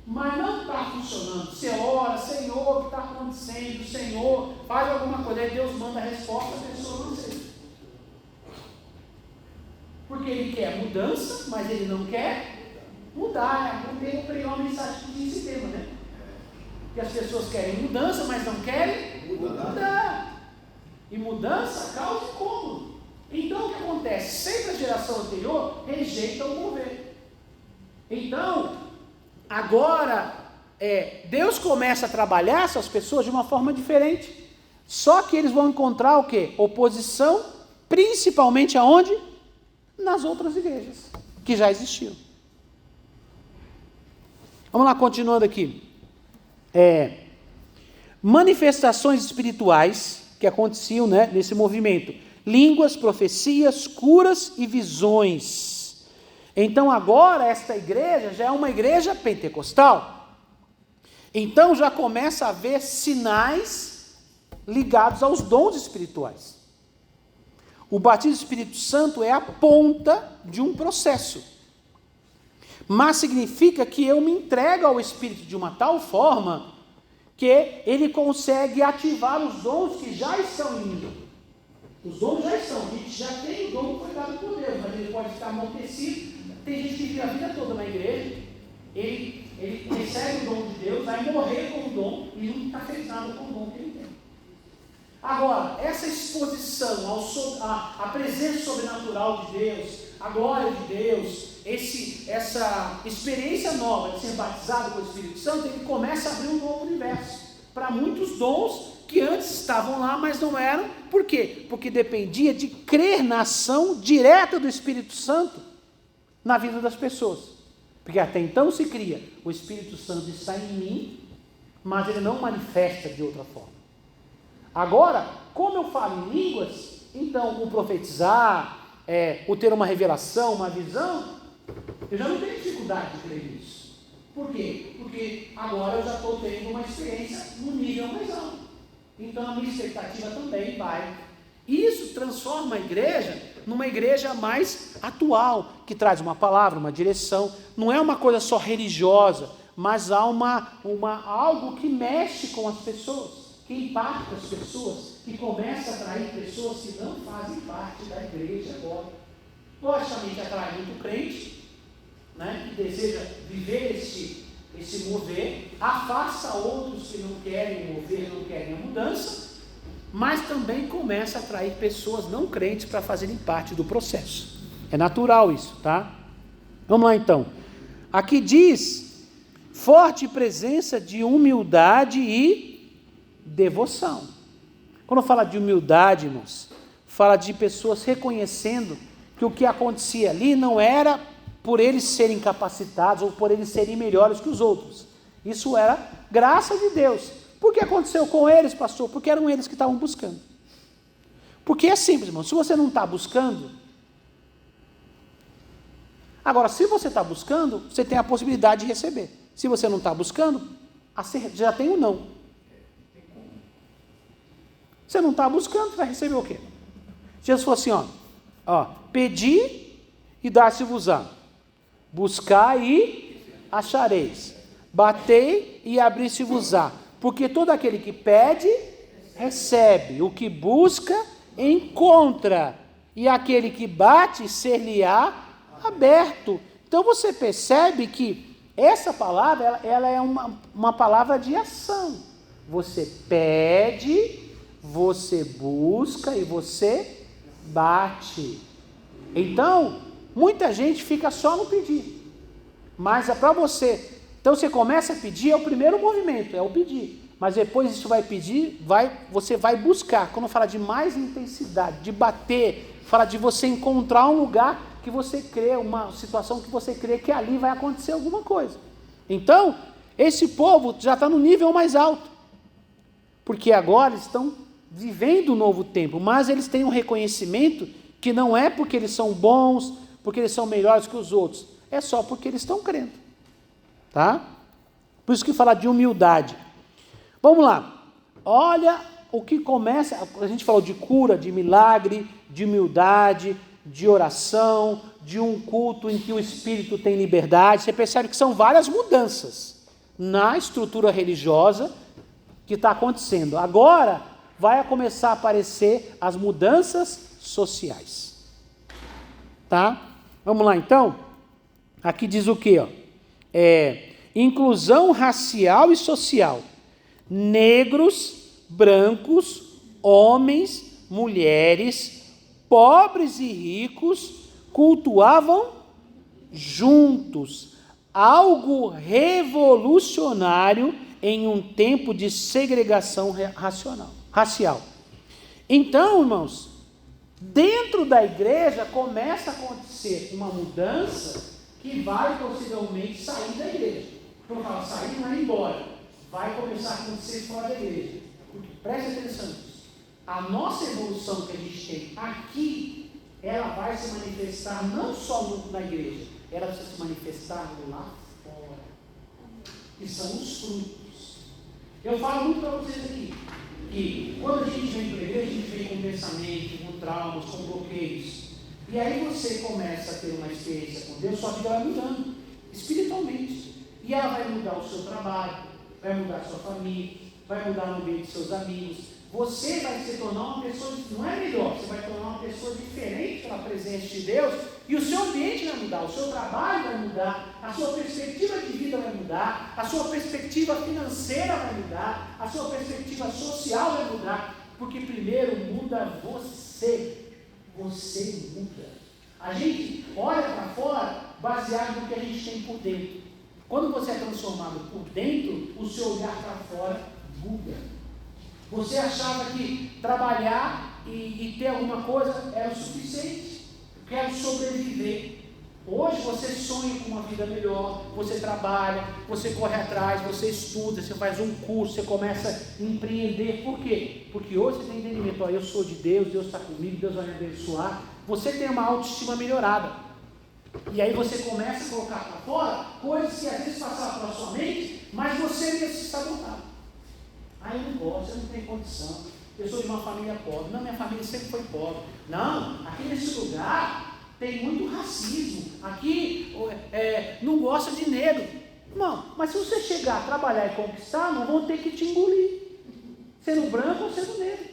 Mas não está funcionando. Você ora, Senhor, o que está acontecendo? Senhor, faz alguma coisa. Aí Deus manda a resposta, a pessoa não aceita. Porque ele quer mudança, mas ele não quer mudar. Eu preguei uma mensagem que diz esse tema, né? Que as pessoas querem mudança, mas não querem mudar. E mudança causa incômodo. Então o que acontece? Sempre a geração anterior rejeita o mover. Então, agora, Deus começa a trabalhar essas pessoas de uma forma diferente. Só que eles vão encontrar o quê? Oposição, principalmente aonde? Nas outras igrejas, que já existiam. Vamos lá, continuando aqui. Manifestações espirituais que aconteciam, né, nesse movimento: línguas, profecias, curas e visões. Então agora esta igreja já é uma igreja pentecostal. Então já começa a haver sinais ligados aos dons espirituais. O batismo do Espírito Santo é a ponta de um processo, mas significa que eu me entrego ao Espírito de uma tal forma que ele consegue ativar os dons que já estão em mim. Os dons já estão, a gente já tem o dom que foi dado por Deus, mas ele pode ficar amortecido. Tem gente que vive a vida toda na igreja, ele recebe o dom de Deus, vai morrer com o dom e não está fez nada com o dom que ele tem. Agora, essa exposição à presença sobrenatural de Deus, à glória de Deus, essa experiência nova de ser batizado com o Espírito Santo, ele começa a abrir um novo universo para muitos dons que antes estavam lá, mas não eram. Por quê? Porque dependia de crer na ação direta do Espírito Santo na vida das pessoas. Porque até então se cria, o Espírito Santo está em mim, mas ele não manifesta de outra forma. Agora, como eu falo em línguas, então o profetizar, o ter uma revelação, uma visão, eu já não tenho dificuldade de crer nisso. Por quê? Porque agora eu já estou tendo uma experiência no nível mais alto. Então a minha expectativa também vai Isso transforma a igreja numa igreja mais atual, que traz uma palavra, uma direção. Não é uma coisa só religiosa, mas há algo que mexe com as pessoas, que impacta as pessoas, que começa a atrair pessoas que não fazem parte da igreja agora. Logicamente atrai muito crente, né, que deseja viver esse mover, afasta outros que não querem mover, não querem a mudança, mas também começa a atrair pessoas não crentes para fazerem parte do processo. É natural isso, tá? Vamos lá então. Aqui diz, forte presença de humildade e devoção. Quando fala de humildade, irmãos, fala de pessoas reconhecendo que o que acontecia ali não era por eles serem capacitados ou por eles serem melhores que os outros. Isso era graça de Deus. Por que aconteceu com eles, pastor? Porque eram eles que estavam buscando. Porque é simples, irmão. Se você não está buscando... Agora, se você está buscando, você tem a possibilidade de receber. Se você não está buscando, já tem um não. Você não está buscando, você vai receber o quê? Jesus falou assim, ó, pedi e dar-se-vos-á. Buscai e achareis. Batei e abrir-se-vos-á. Porque todo aquele que pede, recebe. O que busca, encontra. E aquele que bate, ser-lhe-á aberto. Então você percebe que essa palavra, ela é uma palavra de ação. Você pede, você busca e você bate. Então, muita gente fica só no pedir. Mas é para você... Então você começa a pedir, é o primeiro movimento, é o pedir. Mas depois isso vai pedir, você vai buscar. Quando fala de mais intensidade, de bater, fala de você encontrar um lugar que você crê, uma situação que você crê que ali vai acontecer alguma coisa. Então, esse povo já está no nível mais alto. Porque agora eles estão vivendo um novo tempo, mas eles têm um reconhecimento que não é porque eles são bons, porque eles são melhores que os outros. É só porque eles estão crendo. Tá? Por isso que fala de humildade. Vamos lá. Olha o que começa, a gente falou de cura, de milagre, de humildade, de oração, de um culto em que o Espírito tem liberdade. Você percebe que são várias mudanças na estrutura religiosa que está acontecendo. Agora vai começar a aparecer as mudanças sociais. Tá? Vamos lá então. Aqui diz o quê? Inclusão racial e social. Negros, brancos, homens, mulheres, pobres e ricos cultuavam juntos. Algo revolucionário em um tempo de segregação racial. Então, irmãos, dentro da igreja começa a acontecer uma mudança que vai possivelmente sair da igreja. Quando fala sair, não é ir embora. Vai começar a acontecer fora da igreja. Porque, preste atenção nisso. A nossa evolução que a gente tem aqui, ela vai se manifestar não só na igreja, ela vai se manifestar lá fora. Que são os frutos. Eu falo muito para vocês aqui, que quando a gente vem para a igreja, a gente vem com pensamento, com traumas, com bloqueios. E aí você começa a ter uma experiência com Deus, sua vida vai mudando, espiritualmente. E ela vai mudar o seu trabalho, vai mudar a sua família, vai mudar o ambiente dos seus amigos. Você vai se tornar uma pessoa, não é melhor, você vai tornar uma pessoa diferente pela presença de Deus, e o seu ambiente vai mudar, o seu trabalho vai mudar, a sua perspectiva de vida vai mudar, a sua perspectiva financeira vai mudar, a sua perspectiva social vai mudar, porque primeiro muda você. Você muda. A gente olha para fora baseado no que a gente tem por dentro. Quando você é transformado por dentro, o seu olhar para fora muda. Você achava que trabalhar e ter alguma coisa era o suficiente. Eu quero sobreviver. Hoje você sonha com uma vida melhor, você trabalha, você corre atrás, você estuda, você faz um curso, você começa a empreender. Por quê? Porque hoje você tem entendimento, eu sou de Deus, Deus está comigo, Deus vai me abençoar. Você tem uma autoestima melhorada. E aí você começa a colocar para fora coisas que às vezes passaram pela sua mente, mas você mesmo está voltado. Eu não gosto, eu não tenho condição. eu sou de uma família pobre. Não, minha família sempre foi pobre. Não, aqui nesse lugar tem muito racismo. Aqui não gosta de negro. Não, mas se você chegar, trabalhar e conquistar, não vão ter que te engolir. Sendo branco ou sendo negro.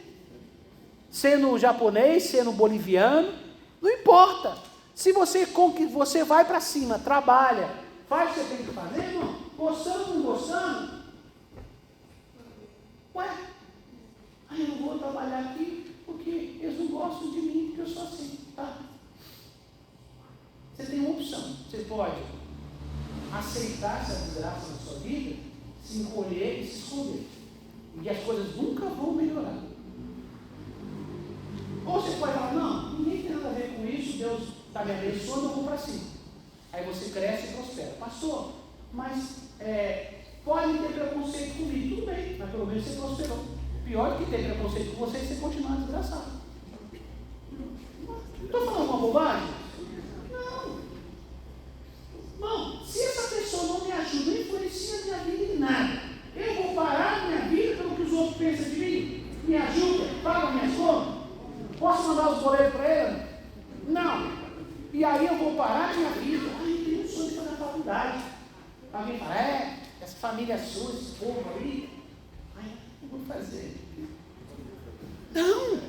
Sendo japonês, sendo boliviano, não importa. Se você vai para cima, trabalha, faz o que você tem que fazer, irmão, gostando ou não gostando, ué, aí eu não vou trabalhar aqui porque eles não gostam de mim, porque eu sou assim, tá? Você tem uma opção, você pode aceitar essa desgraça na sua vida, se encolher e se esconder, e as coisas nunca vão melhorar. Ou você pode falar, não, ninguém tem nada a ver com isso, Deus está me abençoando, eu vou para cima. Aí você cresce e prospera. Pastor, mas pode ter preconceito comigo. Tudo bem, mas pelo menos você prosperou. Pior que ter preconceito com você é você continuar desgraçado. Estou falando uma bobagem? Não. Não, se essa pessoa não me ajuda, não influencia a minha vida em nada, eu vou parar minha vida pelo que os outros pensam de mim? Me ajuda, paga minhas contas? Posso mandar os boletos para ele? Não. E aí eu vou parar minha vida. Ai, eu tenho um sonho de fazer a faculdade. Alguém fala, essa família é sua, esse povo aí. Ai, eu vou fazer. Não.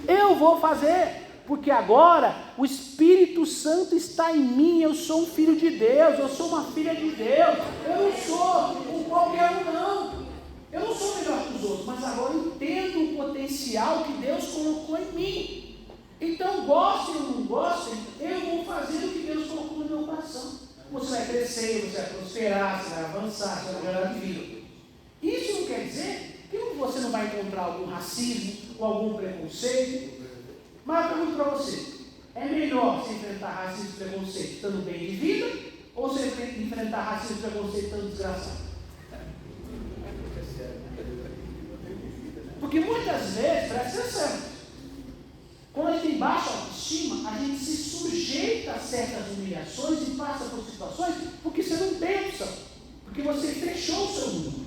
Eu vou fazer. Porque agora o Espírito Santo está em mim. Eu sou um filho de Deus. Eu sou uma filha de Deus. Eu não sou um qualquer um, não. Eu não sou melhor que os outros, mas agora eu entendo o potencial que Deus colocou em mim. Então, gostem ou não gostem, eu vou fazer o que Deus colocou no meu coração. Você vai crescer, você vai prosperar, você vai avançar, você vai melhorar de vida. Isso não quer dizer que você não vai encontrar algum racismo ou algum preconceito. Mas eu pergunto para você, é melhor você enfrentar racismo e preconceito estando bem de vida, ou você enfrentar racismo e preconceito estando desgraçado? Porque muitas vezes, presta atenção, quando a gente tem baixa autoestima, a gente se sujeita a certas humilhações e passa por situações porque você não tem opção, porque você fechou o seu mundo.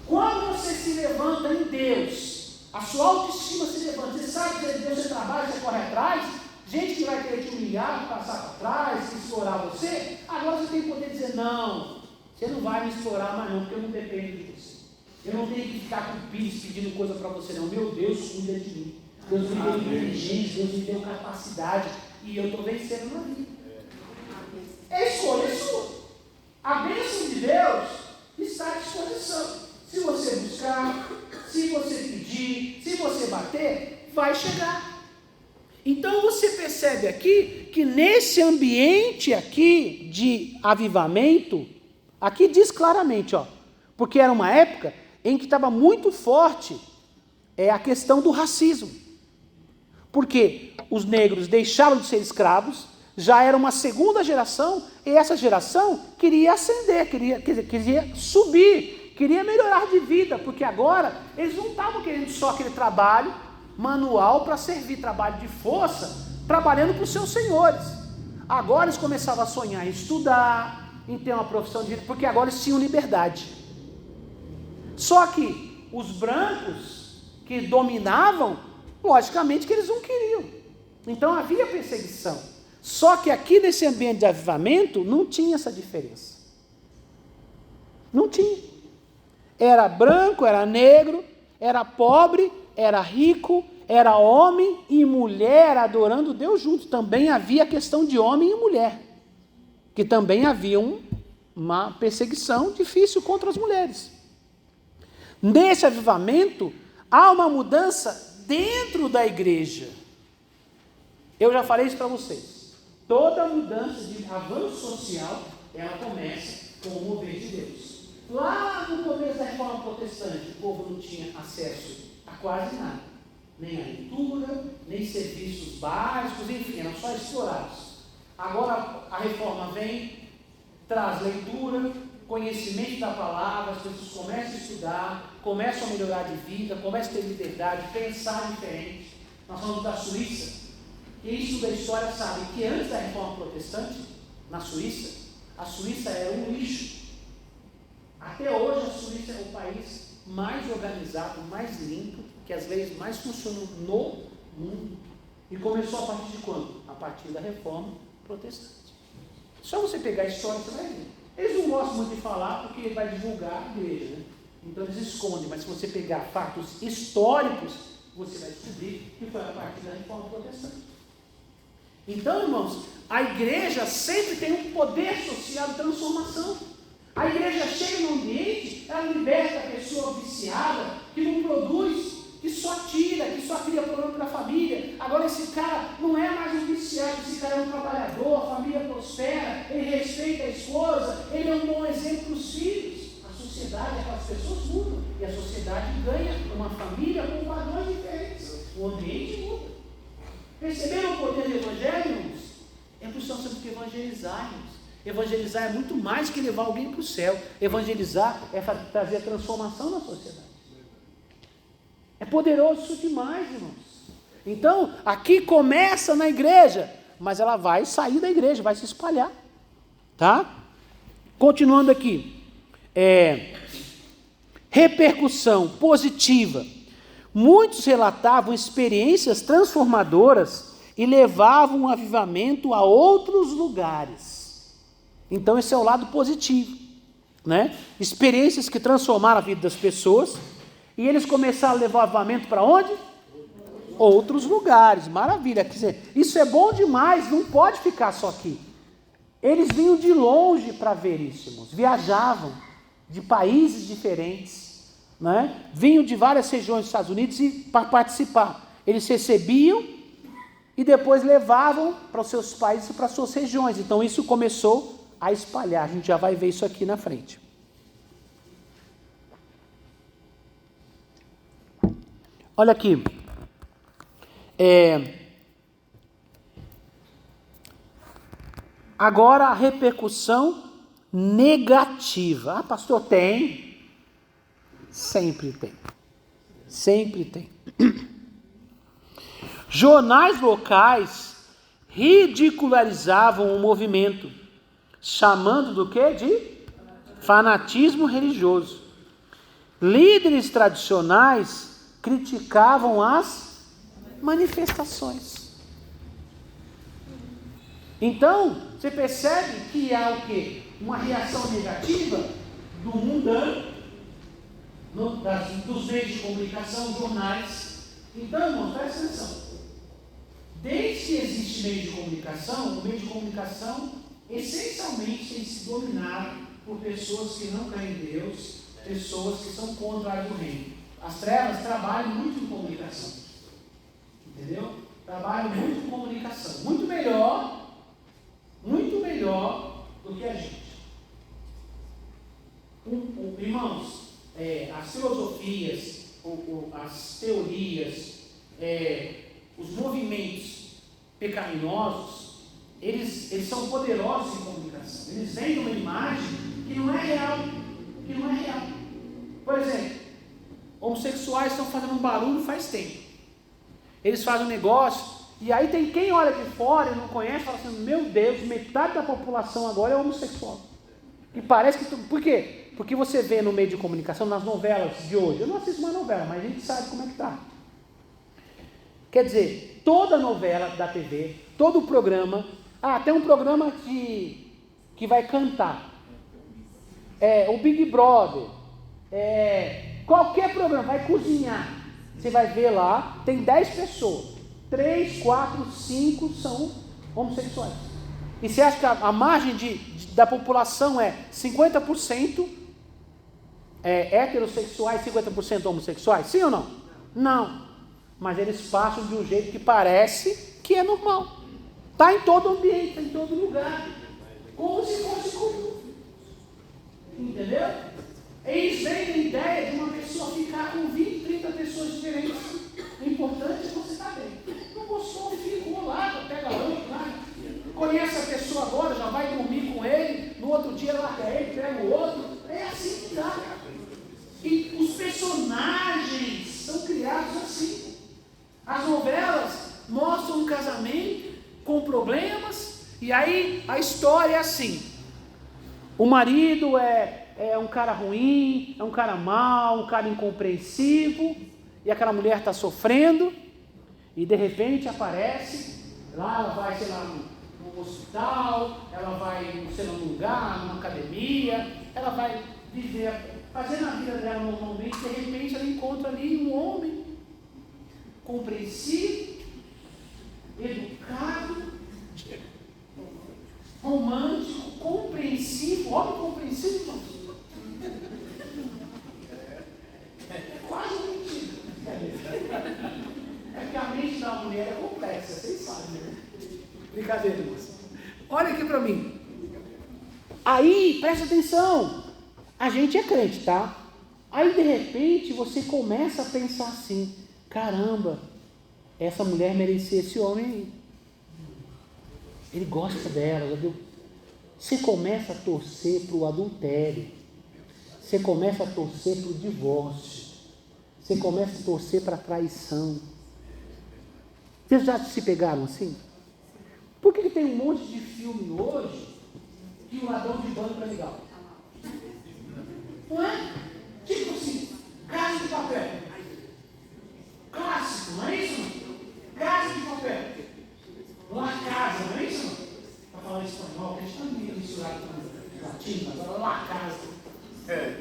Quando você se levanta em Deus, a sua autoestima se levanta, você sabe que Deus, você trabalha, você corre atrás, gente que vai querer te humilhar, passar para trás, explorar você, agora você tem que poder dizer, não, você não vai me explorar mais não, porque eu não dependo de você. Eu não tenho que ficar com pis pedindo coisa para você não. Meu Deus, cuida de mim. Deus me deu inteligência, Deus me deu capacidade. E eu estou vencendo na vida. É escolha sua. A bênção de Deus está à disposição. Se você buscar, se você pedir, se você bater, vai chegar. Então você percebe aqui que nesse ambiente aqui de avivamento, aqui diz claramente, porque era uma época em que estava muito forte a questão do racismo. Porque os negros deixaram de ser escravos, já era uma segunda geração, e essa geração queria ascender, queria subir, queria melhorar de vida, porque agora eles não estavam querendo só aquele trabalho manual para servir, trabalho de força, trabalhando para os seus senhores. Agora eles começavam a sonhar em estudar, em ter uma profissão de vida, porque agora eles tinham liberdade. Só que os brancos que dominavam, logicamente que eles não queriam. Então havia perseguição. Só que aqui nesse ambiente de avivamento não tinha essa diferença. Não tinha. Era branco, era negro, era pobre, era rico, era homem e mulher adorando Deus juntos. Também havia a questão de homem e mulher, que também havia uma perseguição difícil contra as mulheres. Nesse avivamento, há uma mudança dentro da igreja. Eu já falei isso para vocês. Toda mudança de avanço social, ela começa com o mover de Deus. Lá no começo da Reforma Protestante, o povo não tinha acesso a quase nada. Nem a leitura, nem serviços básicos, enfim, eram só explorados. Agora a Reforma vem, traz leitura, conhecimento da palavra, as pessoas começam a estudar, começam a melhorar de vida, começam a ter liberdade, pensar diferente. Nós falamos da Suíça. Quem estuda a história sabe que antes da Reforma Protestante, na Suíça, a Suíça era um lixo. Até hoje a Suíça é o país mais organizado, mais limpo que as leis mais funcionam no mundo. E começou a partir de quando? A partir da Reforma Protestante. Só você pegar a história, você vai ver. Eles não gostam muito de falar porque vai divulgar a igreja, né? Então eles escondem, mas se você pegar fatos históricos, você vai descobrir que foi a partir da Reforma Protestante. Então, irmãos, a igreja sempre tem um poder social de transformação. A igreja chega no ambiente, ela liberta a pessoa viciada, que não produz, que só tira, que só cria problema para a família. Agora esse cara não é mais um viciado, esse cara é um trabalhador, a família prospera, ele respeita a esposa, ele é um bom exemplo para os filhos. A sociedade, aquelas pessoas mudam, e a sociedade ganha uma família com padrões diferentes. O ambiente muda. Perceberam o poder do evangelho, irmãos? É por isso que nós temos que evangelizar, irmãos. Evangelizar é muito mais que levar alguém para o céu. Evangelizar é trazer a transformação na sociedade. É poderoso isso demais, irmãos. Então, aqui começa na igreja, mas ela vai sair da igreja, vai se espalhar. Tá? Continuando aqui. Repercussão positiva. Muitos relatavam experiências transformadoras e levavam o avivamento a outros lugares. Então esse é o lado positivo, né? Experiências que transformaram a vida das pessoas, e eles começaram a levar o avivamento para onde? Outros lugares. Maravilha. Quer dizer, isso é bom demais, não pode ficar só aqui. Eles vinham de longe para ver isso, irmãos. Viajavam de países diferentes, né? Vinham de várias regiões dos Estados Unidos para participar. Eles recebiam e depois levavam para os seus países e para as suas regiões. Então isso começou a espalhar. A gente já vai ver isso aqui na frente. Olha aqui. Agora a repercussão negativa. Ah, pastor, tem? Sempre tem. Sempre tem. Jornais locais ridicularizavam o movimento, chamando do quê? De fanatismo religioso. Líderes tradicionais criticavam as manifestações. Então, você percebe que há o quê? Uma reação negativa do mundano, dos meios de comunicação, jornais. Então, irmãos, presta atenção. Desde que existe meio de comunicação, o meio de comunicação essencialmente tem se dominado por pessoas que não creem em Deus, pessoas que são contrárias do reino. As trevas trabalham muito em comunicação. Entendeu? Trabalham muito em comunicação. Muito melhor do que a gente. Irmãos, as filosofias, as teorias, os movimentos pecaminosos, eles são poderosos em comunicação. Eles vêm de uma imagem que não é real. Por exemplo, homossexuais estão fazendo um barulho faz tempo. Eles fazem um negócio, e aí tem quem olha de fora e não conhece, fala assim, meu Deus, metade da população agora é homossexual. E parece que... Por quê? Porque você vê no meio de comunicação, nas novelas de hoje, eu não assisto uma novela, mas a gente sabe como é que está. Quer dizer, toda novela da TV, todo programa, tem um programa que vai cantar, o Big Brother, qualquer programa, vai cozinhar, você vai ver lá, tem 10 pessoas, 3, 4, 5 são homossexuais. E você acha que a margem da população é 50% heterossexuais, 50% homossexuais? Sim ou não? Não. Mas eles passam de um jeito que parece que é normal. Está em todo ambiente, está em todo lugar. Como se fosse comum. Entendeu? Eles vendem a ideia de uma pessoa ficar com 20, 30 pessoas diferentes. O importante é você estar bem. Não gostou, ficou lá, pega outro lá. Conhece a pessoa agora, já vai dormir com ele. No outro dia larga ele, pega o outro. É assim que dá. E os personagens são criados assim. As novelas mostram um casamento com problemas, e aí a história é assim. O marido é um cara ruim, é um cara mau, um cara incompreensivo, e aquela mulher está sofrendo, e de repente aparece, lá ela vai, sei lá, no hospital, ela vai, sei lá, num lugar, numa academia, ela vai viver, fazendo a vida dela normalmente, de repente ela encontra ali um homem compreensivo, educado, romântico, compreensivo, homem compreensivo, é quase mentira. É porque a mente da mulher é complexa, vocês sabem, né? Brincadeira, moça. Olha aqui para mim. Aí, presta atenção. A gente é crente, tá? Aí, de repente, você começa a pensar assim: caramba, essa mulher merecia esse homem aí. Ele gosta dela, já viu? Você começa a torcer para o adultério. Você começa a torcer para o divórcio. Você começa a torcer para a traição. Vocês já se pegaram assim? Por que tem um monte de filme hoje que o ladrão de banco é legal? Não é? Tipo assim, Casa de Papel. Clássico, não é isso? Casa de Papel. La Casa, não é isso? Para falar espanhol, que a gente está meio misturado com latino, agora La Casa.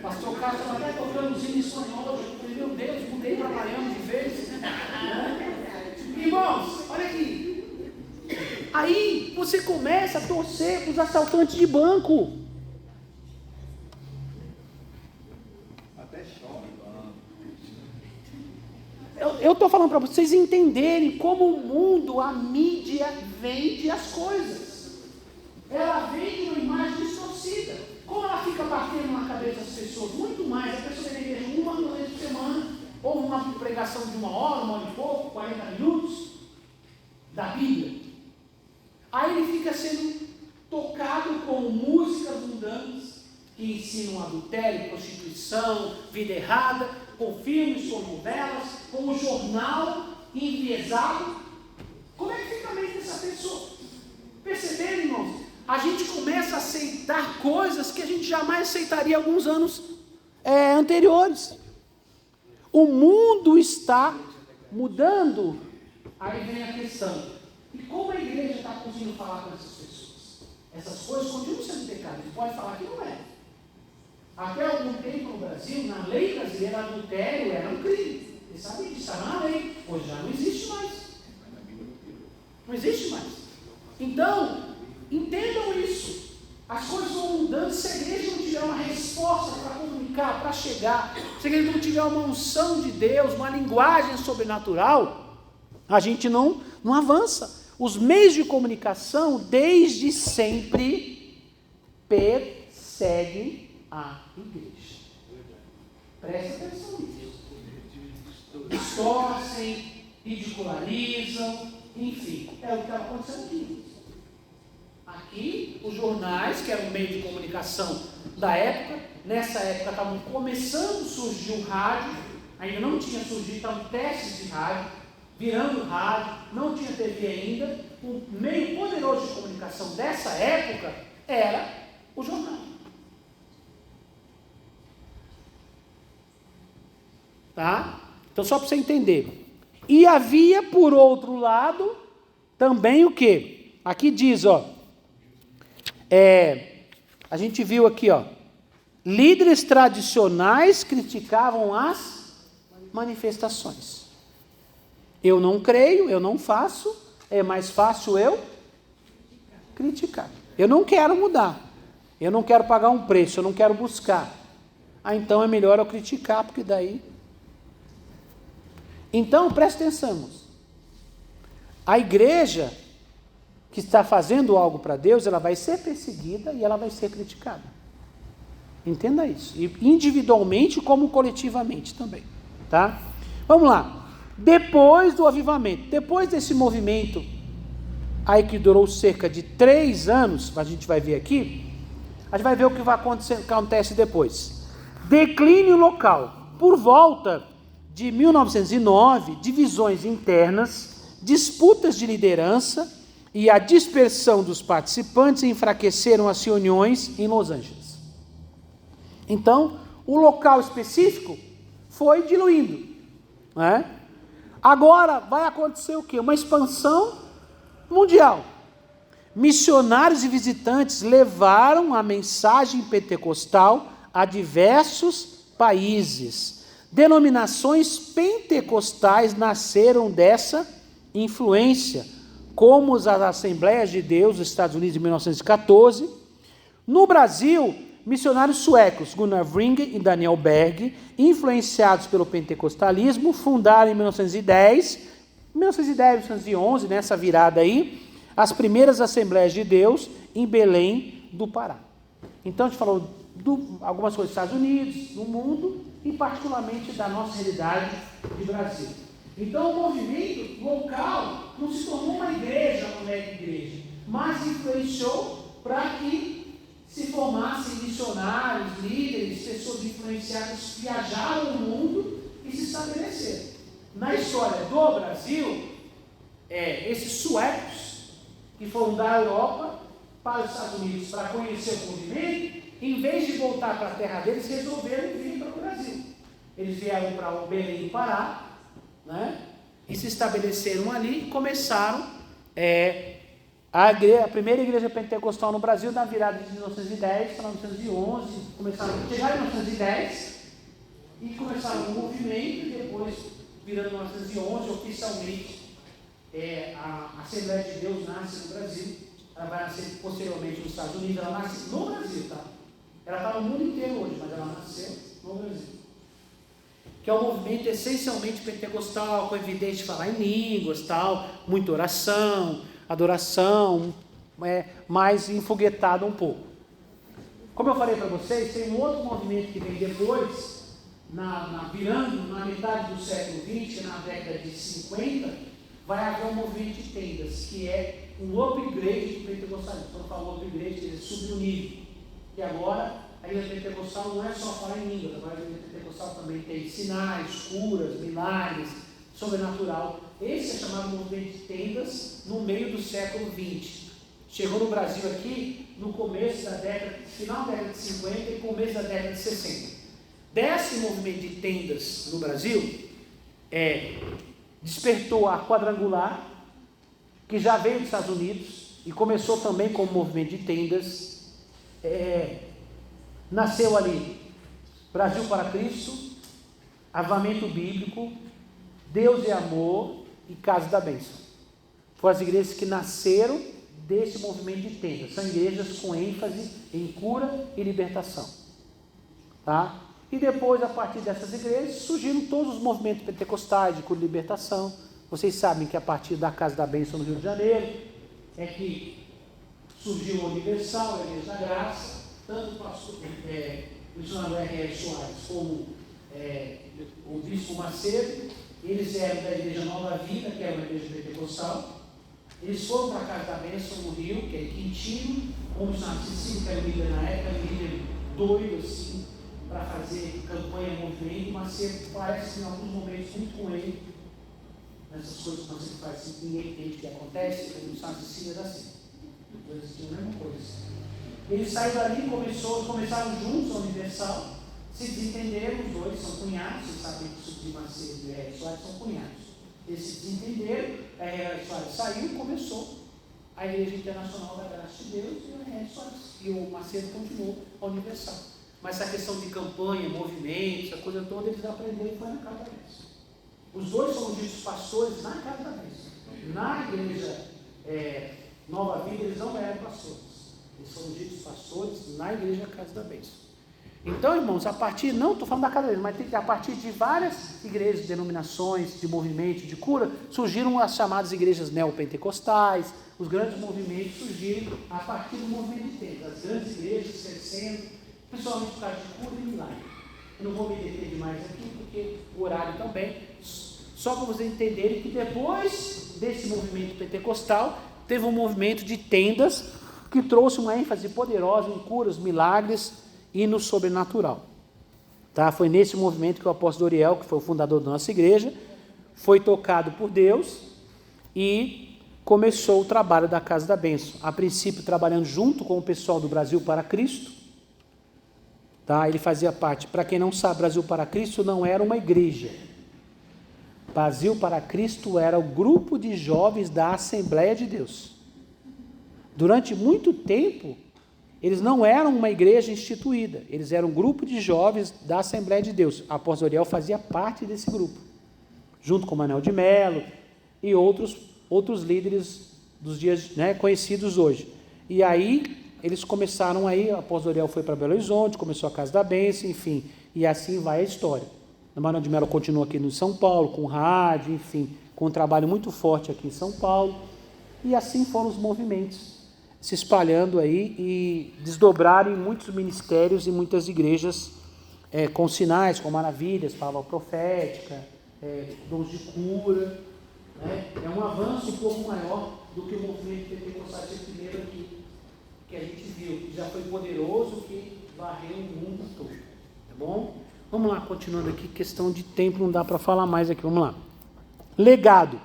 Pastor Carlos estava até tocando em espanhol, eu falei, meu Deus, mudei para Miami de vez. Irmãos, olha aqui. Aí você começa a torcer para os assaltantes de banco. Até chove. Eu estou falando para vocês entenderem como o mundo, a mídia, vende as coisas. Ela vende uma imagem distorcida. Como ela fica batendo na cabeça das pessoas? Muito mais. A pessoa tem igreja uma vez por semana, ou uma pregação de 1 hora, 1 hora e pouco, 40 minutos, da Bíblia. Aí ele fica sendo tocado com músicas mundanas, que ensinam adultério, prostituição, vida errada, com filmes, com novelas, com o jornal enviesado. Como é que fica a mente dessa pessoa? Perceberam, irmãos? A gente começa a aceitar coisas que a gente jamais aceitaria alguns anos anteriores. O mundo está mudando. Aí vem a questão: e como a igreja está conseguindo falar com essas pessoas? Essas coisas continuam sendo pecado. Ele pode falar que não é. Até algum tempo no Brasil, na lei brasileira, adultério era um crime. Vocês sabem disso, está na lei. Hoje já não existe mais. Não existe mais. Então, entendam isso. As coisas vão mudando. Se a igreja não tiver uma resposta para comunicar, para chegar, se a igreja não tiver uma unção de Deus, uma linguagem sobrenatural, a gente não avança. Os meios de comunicação, desde sempre, perseguem a igreja. Presta atenção nisso. Distorcem, ridicularizam, enfim, é o que está acontecendo aqui. Aqui, os jornais, que eram um meio de comunicação da época, nessa época estavam começando a surgir o rádio, ainda não tinha surgido, estavam testes de rádio, virando rádio, não tinha TV ainda. O meio poderoso de comunicação dessa época era o jornal. Tá? Então, só para você entender. E havia, por outro lado, também o quê? Aqui diz, a gente viu aqui, líderes tradicionais criticavam as manifestações. Eu não creio, eu não faço, é mais fácil eu criticar. Eu não quero mudar, eu não quero pagar um preço, eu não quero buscar. Então é melhor eu criticar, porque daí... Então, presta atenção, irmãos. A igreja que está fazendo algo para Deus, ela vai ser perseguida e ela vai ser criticada. Entenda isso. E individualmente como coletivamente também. Tá? Vamos lá. Depois do avivamento, depois desse movimento aí que durou cerca de 3 anos, a gente vai ver aqui, a gente vai ver o que vai acontecer, que acontece depois. Declínio local. Por volta de 1909, divisões internas, disputas de liderança e a dispersão dos participantes enfraqueceram as reuniões em Los Angeles. Então, o local específico foi diluindo. né? Agora vai acontecer o quê? Uma expansão mundial. Missionários e visitantes levaram a mensagem pentecostal a diversos países. Denominações pentecostais nasceram dessa influência, como as Assembleias de Deus dos Estados Unidos em 1914. No Brasil, missionários suecos, Gunnar Wringe e Daniel Berg, influenciados pelo pentecostalismo, fundaram em 1911, nessa virada aí, as primeiras Assembleias de Deus em Belém do Pará. Então a gente falou algumas coisas dos Estados Unidos, do mundo, e particularmente da nossa realidade de Brasil. Então o movimento local não se tornou uma igreja, uma mega igreja, mas influenciou para que se formassem missionários, líderes, pessoas influenciadas, viajaram o mundo e se estabeleceram. Na história do Brasil, esses suecos que foram da Europa para os Estados Unidos para conhecer o movimento, em vez de voltar para a terra deles, resolveram vir para o Brasil. Eles vieram para o Belém do Pará, né? E se estabeleceram ali e começaram a primeira igreja pentecostal no Brasil na virada de 1910 para 1911. Chegaram em 1910 e começaram um movimento, e depois, virando 1911, oficialmente, a Assembleia de Deus nasce no Brasil. Ela vai nascer posteriormente nos Estados Unidos, ela nasce no Brasil, tá? Ela está no mundo inteiro hoje, mas ela nasceu no Brasil. Que é um movimento essencialmente pentecostal, com evidência de falar em línguas, tal, muita oração, adoração, mais enfoguetado um pouco. Como eu falei para vocês, tem um outro movimento que vem depois, virando na metade do século XX, na década de 50, vai haver um movimento de tendas, que é um upgrade do pentecostalismo. Quando eu falo upgrade, ele subir o nível. E agora, a igreja pentecostal não é só falar em línguas, agora a igreja pentecostal também tem sinais, curas, milagres, sobrenatural. Esse é chamado movimento de tendas no meio do século XX. Chegou no Brasil aqui no começo da década, final da década de 50 e começo da década de 60. Desse movimento de tendas no Brasil, despertou a Quadrangular, que já veio dos Estados Unidos e começou também como movimento de tendas. Nasceu ali Brasil para Cristo, Avivamento Bíblico, Deus é Amor e Casa da Bênção. Foram as igrejas que nasceram desse movimento de tendas. São igrejas com ênfase em cura e libertação. Tá? E depois, a partir dessas igrejas, surgiram todos os movimentos pentecostais de cura e libertação. Vocês sabem que a partir da Casa da Bênção no Rio de Janeiro é que surgiu a Universal, a Igreja da Graça, tanto o pastor, o missionário R.R. Soares como o bispo Macedo. Eles eram da Igreja Nova Vida, que era uma igreja pentecostal. Eles foram para a Casa da Bênção no Rio, que é Quintino, como o missionário Cecílio, que era o líder na época, um líder doido assim, para fazer campanha, movimento. Macedo parece, em alguns momentos, muito com ele, nessas coisas que você faz assim, ninguém entende o que acontece, o missionário Cecílio era assim. Coisas que é a mesma coisa. Eles saíram dali, começaram juntos a Universal, se desentenderam, os dois são cunhados, vocês sabem que o de Macedo e R.R. Soares são cunhados. Eles se desentenderam, a R.R. Soares saiu e começou a Igreja Internacional da Graça de Deus, e o R.R. Soares e o Macedo continuou a Universal. Mas essa questão de campanha, movimento, essa coisa toda, eles aprenderam e foi na Casa da Bênção. Os dois foram ditos pastores na Casa da Bênção. Na Igreja Nova Vida, eles não eram pastores. Eles foram ditos pastores na Igreja Casa da Bênção. Então, irmãos, a partir, não estou falando da Casa da Bênção, mas a partir de várias igrejas, denominações, de movimento, de cura, surgiram as chamadas igrejas neopentecostais. Os grandes movimentos surgiram a partir do movimento de tempo. As grandes igrejas crescendo, principalmente por causa de cura e milagre. Eu não vou me deter demais aqui, porque o horário também. Só para vocês entenderem que depois desse movimento pentecostal, teve um movimento de tendas que trouxe uma ênfase poderosa em curas, milagres e no sobrenatural. Tá? Foi nesse movimento que o apóstolo Doriel, que foi o fundador da nossa igreja, foi tocado por Deus e começou o trabalho da Casa da Bênção. A princípio, trabalhando junto com o pessoal do Brasil para Cristo. Tá? Ele fazia parte, para quem não sabe, Brasil para Cristo não era uma igreja. Brasil para Cristo era o grupo de jovens da Assembleia de Deus. Durante muito tempo, eles não eram uma igreja instituída, eles eram um grupo de jovens da Assembleia de Deus. A apóstolo Ariel fazia parte desse grupo, junto com Manuel de Melo e outros líderes dos dias, né, conhecidos hoje. E aí, eles começaram aí, a apóstolo Ariel foi para Belo Horizonte, começou a Casa da Bênção, enfim, e assim vai a história. O Manuel de Melo continua aqui no São Paulo, com rádio, enfim, com um trabalho muito forte aqui em São Paulo, e assim foram os movimentos se espalhando aí e desdobraram em muitos ministérios e muitas igrejas com sinais, com maravilhas, palavra profética, dons de cura, né? É um avanço um pouco maior do que o movimento pentecostal primeiro aqui, que a gente viu, que já foi poderoso, que varreu o mundo todo, tá bom? Vamos lá, continuando aqui, questão de tempo, não dá para falar mais aqui, vamos lá. Legado.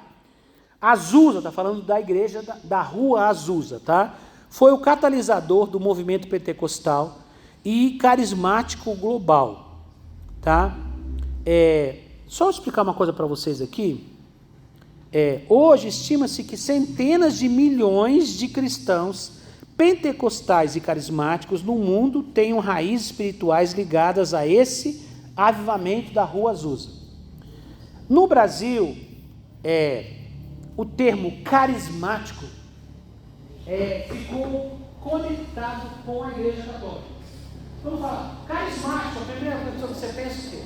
Azusa, está falando da igreja da rua Azusa, tá? Foi o catalisador do movimento pentecostal e carismático global, tá? Só explicar uma coisa para vocês aqui. Hoje estima-se que centenas de milhões de cristãos pentecostais e carismáticos no mundo tenham raízes espirituais ligadas a esse avivamento da rua Azusa. No Brasil, o termo carismático ficou conectado com a Igreja Católica. Vamos falar, carismático, a primeira coisa que você pensa o quê?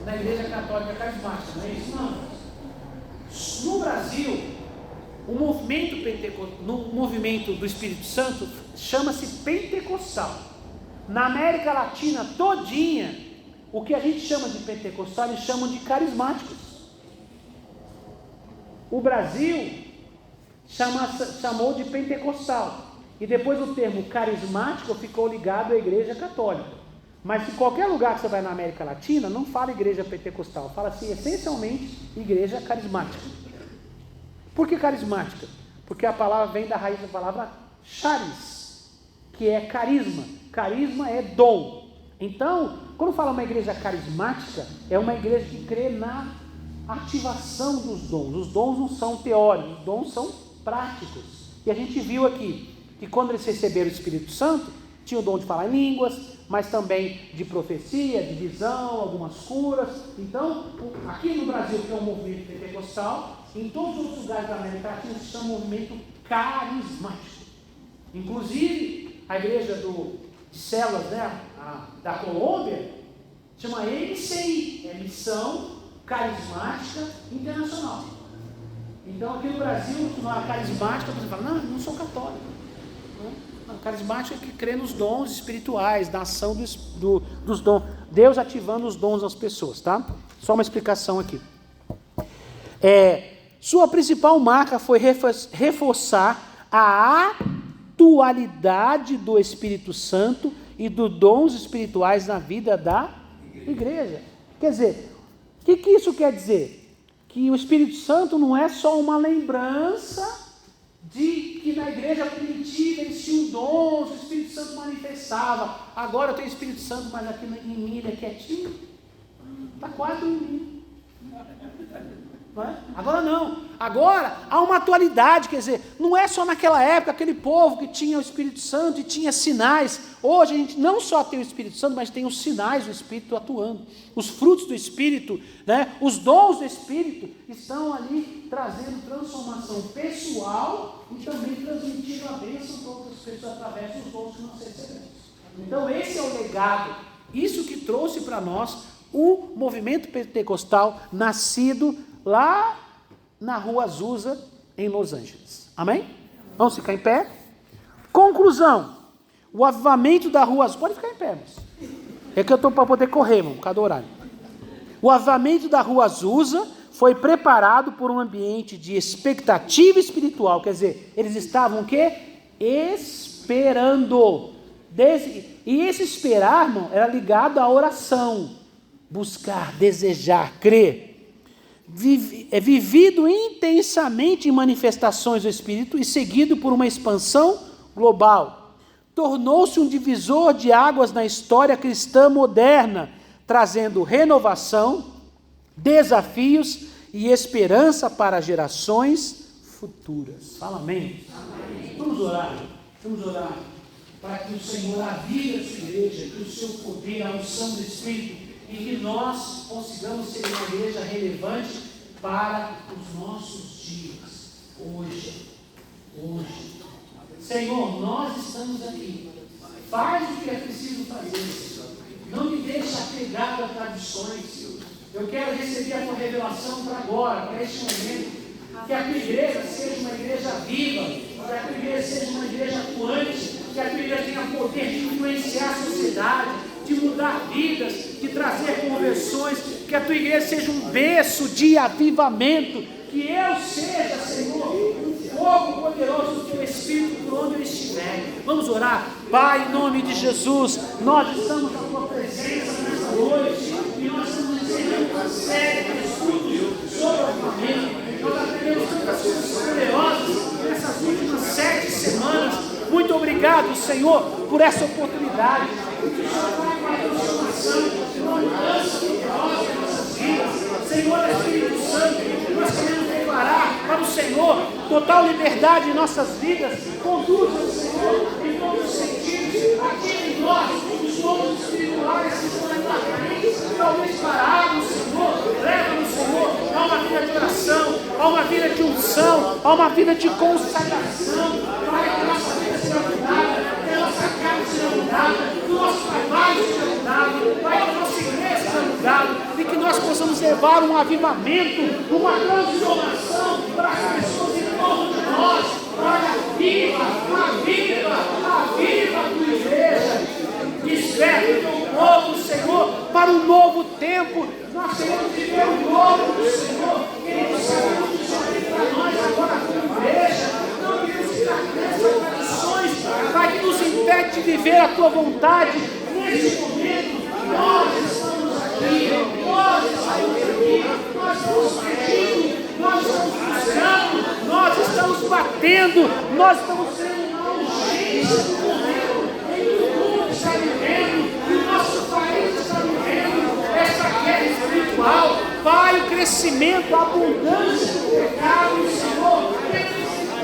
Na Igreja Católica carismática, não é isso? Não. No Brasil, o movimento do Espírito Santo chama-se pentecostal. Na América Latina todinha, o que a gente chama de pentecostal, eles chamam de carismáticos. O Brasil chamou de pentecostal. E depois o termo carismático ficou ligado à Igreja Católica. Mas em qualquer lugar que você vai na América Latina, não fala igreja pentecostal, fala assim, essencialmente, igreja carismática. Por que carismática? Porque a palavra vem da raiz da palavra charis, que é carisma. Carisma é dom. Então, quando fala uma igreja carismática, é uma igreja que crê na ativação dos dons. Os dons não são teóricos, os dons são práticos. E a gente viu aqui que quando eles receberam o Espírito Santo, tinha o dom de falar em línguas, mas também de profecia, de visão, algumas curas. Então, aqui no Brasil, que é um movimento pentecostal, em todos os outros lugares da América Latina se chama movimento carismático. Inclusive, a igreja de células, né, da Colômbia, chama MCI, Missão Carismática Internacional. Então, aqui no Brasil, na carismática, você fala, não sou católico. Não, carismática é que crê nos dons espirituais, na ação dos dons. Deus ativando os dons das pessoas, tá? Só uma explicação aqui. Sua principal marca foi reforçar a atualidade do Espírito Santo e dos dons espirituais na vida da igreja. Quer dizer, o que isso quer dizer? Que o Espírito Santo não é só uma lembrança de que na igreja primitiva eles tinham dons, o Espírito Santo manifestava. Agora eu tenho o Espírito Santo, mas aqui em mim ele é quietinho. Está quase em mim. Não é? Agora não. Agora há uma atualidade, quer dizer, não é só naquela época aquele povo que tinha o Espírito Santo e tinha sinais. Hoje a gente não só tem o Espírito Santo, mas tem os sinais do Espírito atuando. Os frutos do Espírito, né? Os dons do Espírito estão ali trazendo transformação pessoal e também transmitindo a bênção para outras pessoas através dos dons que nós recebemos. Então esse é o legado, isso que trouxe para nós o movimento pentecostal nascido lá na rua Azusa, em Los Angeles. Amém? Vamos ficar em pé? Conclusão. O avivamento da rua Azusa. Pode ficar em pé, moço. É que eu estou para poder correr, irmão, cada horário. O avivamento da rua Azusa foi preparado por um ambiente de expectativa espiritual. Quer dizer, eles estavam o quê? Esperando. E esse esperar, irmão, era ligado à oração. Buscar, desejar, crer. Vivido intensamente em manifestações do Espírito e seguido por uma expansão global. Tornou-se um divisor de águas na história cristã moderna, trazendo renovação, desafios e esperança para gerações futuras. Fala amém. Amém. Vamos orar para que o Senhor avive a sua igreja, que o seu poder, a unção do Espírito, e que nós consigamos ser uma igreja relevante para os nossos dias, hoje. Senhor, nós estamos aqui, faz o que é preciso fazer, não me deixe apegado a tradições. Eu quero receber a tua revelação para agora, para este momento, que a tua igreja seja uma igreja viva, que a tua igreja seja uma igreja atuante, que a tua igreja tenha poder de influenciar a sociedade, de mudar vidas, de trazer conversões, que a tua igreja seja um berço de avivamento, que eu seja, Senhor, um fogo poderoso do teu Espírito por onde eu estiver. Vamos orar. Pai, em nome de Jesus, nós estamos na tua presença nessa noite, e nós estamos encerrando uma série de estudos sobre o avivamento. Nós aprendemos tantas coisas poderosas nessas últimas 7 semanas. Muito obrigado, Senhor, por essa oportunidade. Que o Senhor vai com a transformação, uma mudança poderosa em nossas vidas. Senhor Espírito Santo, nós queremos declarar para o Senhor total liberdade em nossas vidas. Conduza, Senhor, em todos os sentidos. Ative em nós os dons espirituais que estão na tua frente, talvez parados, Senhor. Leva-nos, Senhor, a uma vida de oração, a uma vida de unção, a uma vida de consagração. Pai, que a nossa vida seja mudada, que a nossa casa seja mudada, que o nosso trabalho seja mudado, Pai, que a nossa igreja seja mudada, e que nós possamos levar um avivamento, uma transformação para as pessoas em torno de nós. Pai, aviva a tua igreja. Desperta o teu povo, Senhor, para um novo tempo. Nós queremos viver o novo do Senhor. Queremos saber o que o Senhor tem para nós agora como igreja. Não queremos ficar nessas tradições, Pai, que nos impede de viver a tua vontade. Nesse momento, nós estamos aqui, nós estamos pedindo, nós estamos buscando, nós estamos batendo, nós estamos sendo uma urgência do momento. Está vivendo, e o nosso país está vivendo essa guerra espiritual. Pai, o crescimento, a abundância do pecado, Senhor, tem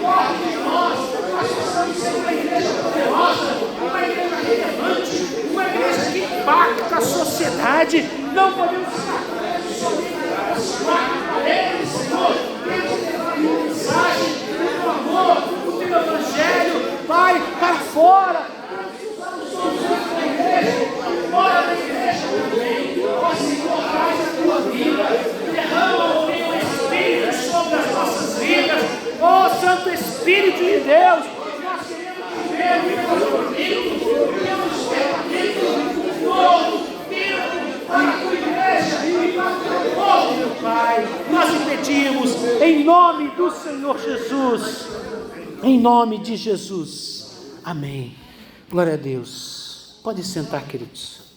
forte de nós. Nós precisamos ser uma igreja poderosa, uma igreja relevante, uma igreja que impacta a sociedade. Não podemos ficar presos somente nas 4 paredes, Senhor. Temos que levar a tua mensagem, o teu amor, o teu evangelho, Pai, para fora. Fora da igreja também, ó Senhor, faz a tua vida, derrama o teu Espírito sobre as nossas vidas, ó Santo Espírito de Deus, nós queremos viver o teu avivamento, o teu despertamento, o novo tempo para a tua igreja e para o teu povo, meu Pai. Nós te pedimos, em nome do Senhor Jesus, em nome de Jesus, amém. Glória a Deus. Pode sentar, queridos.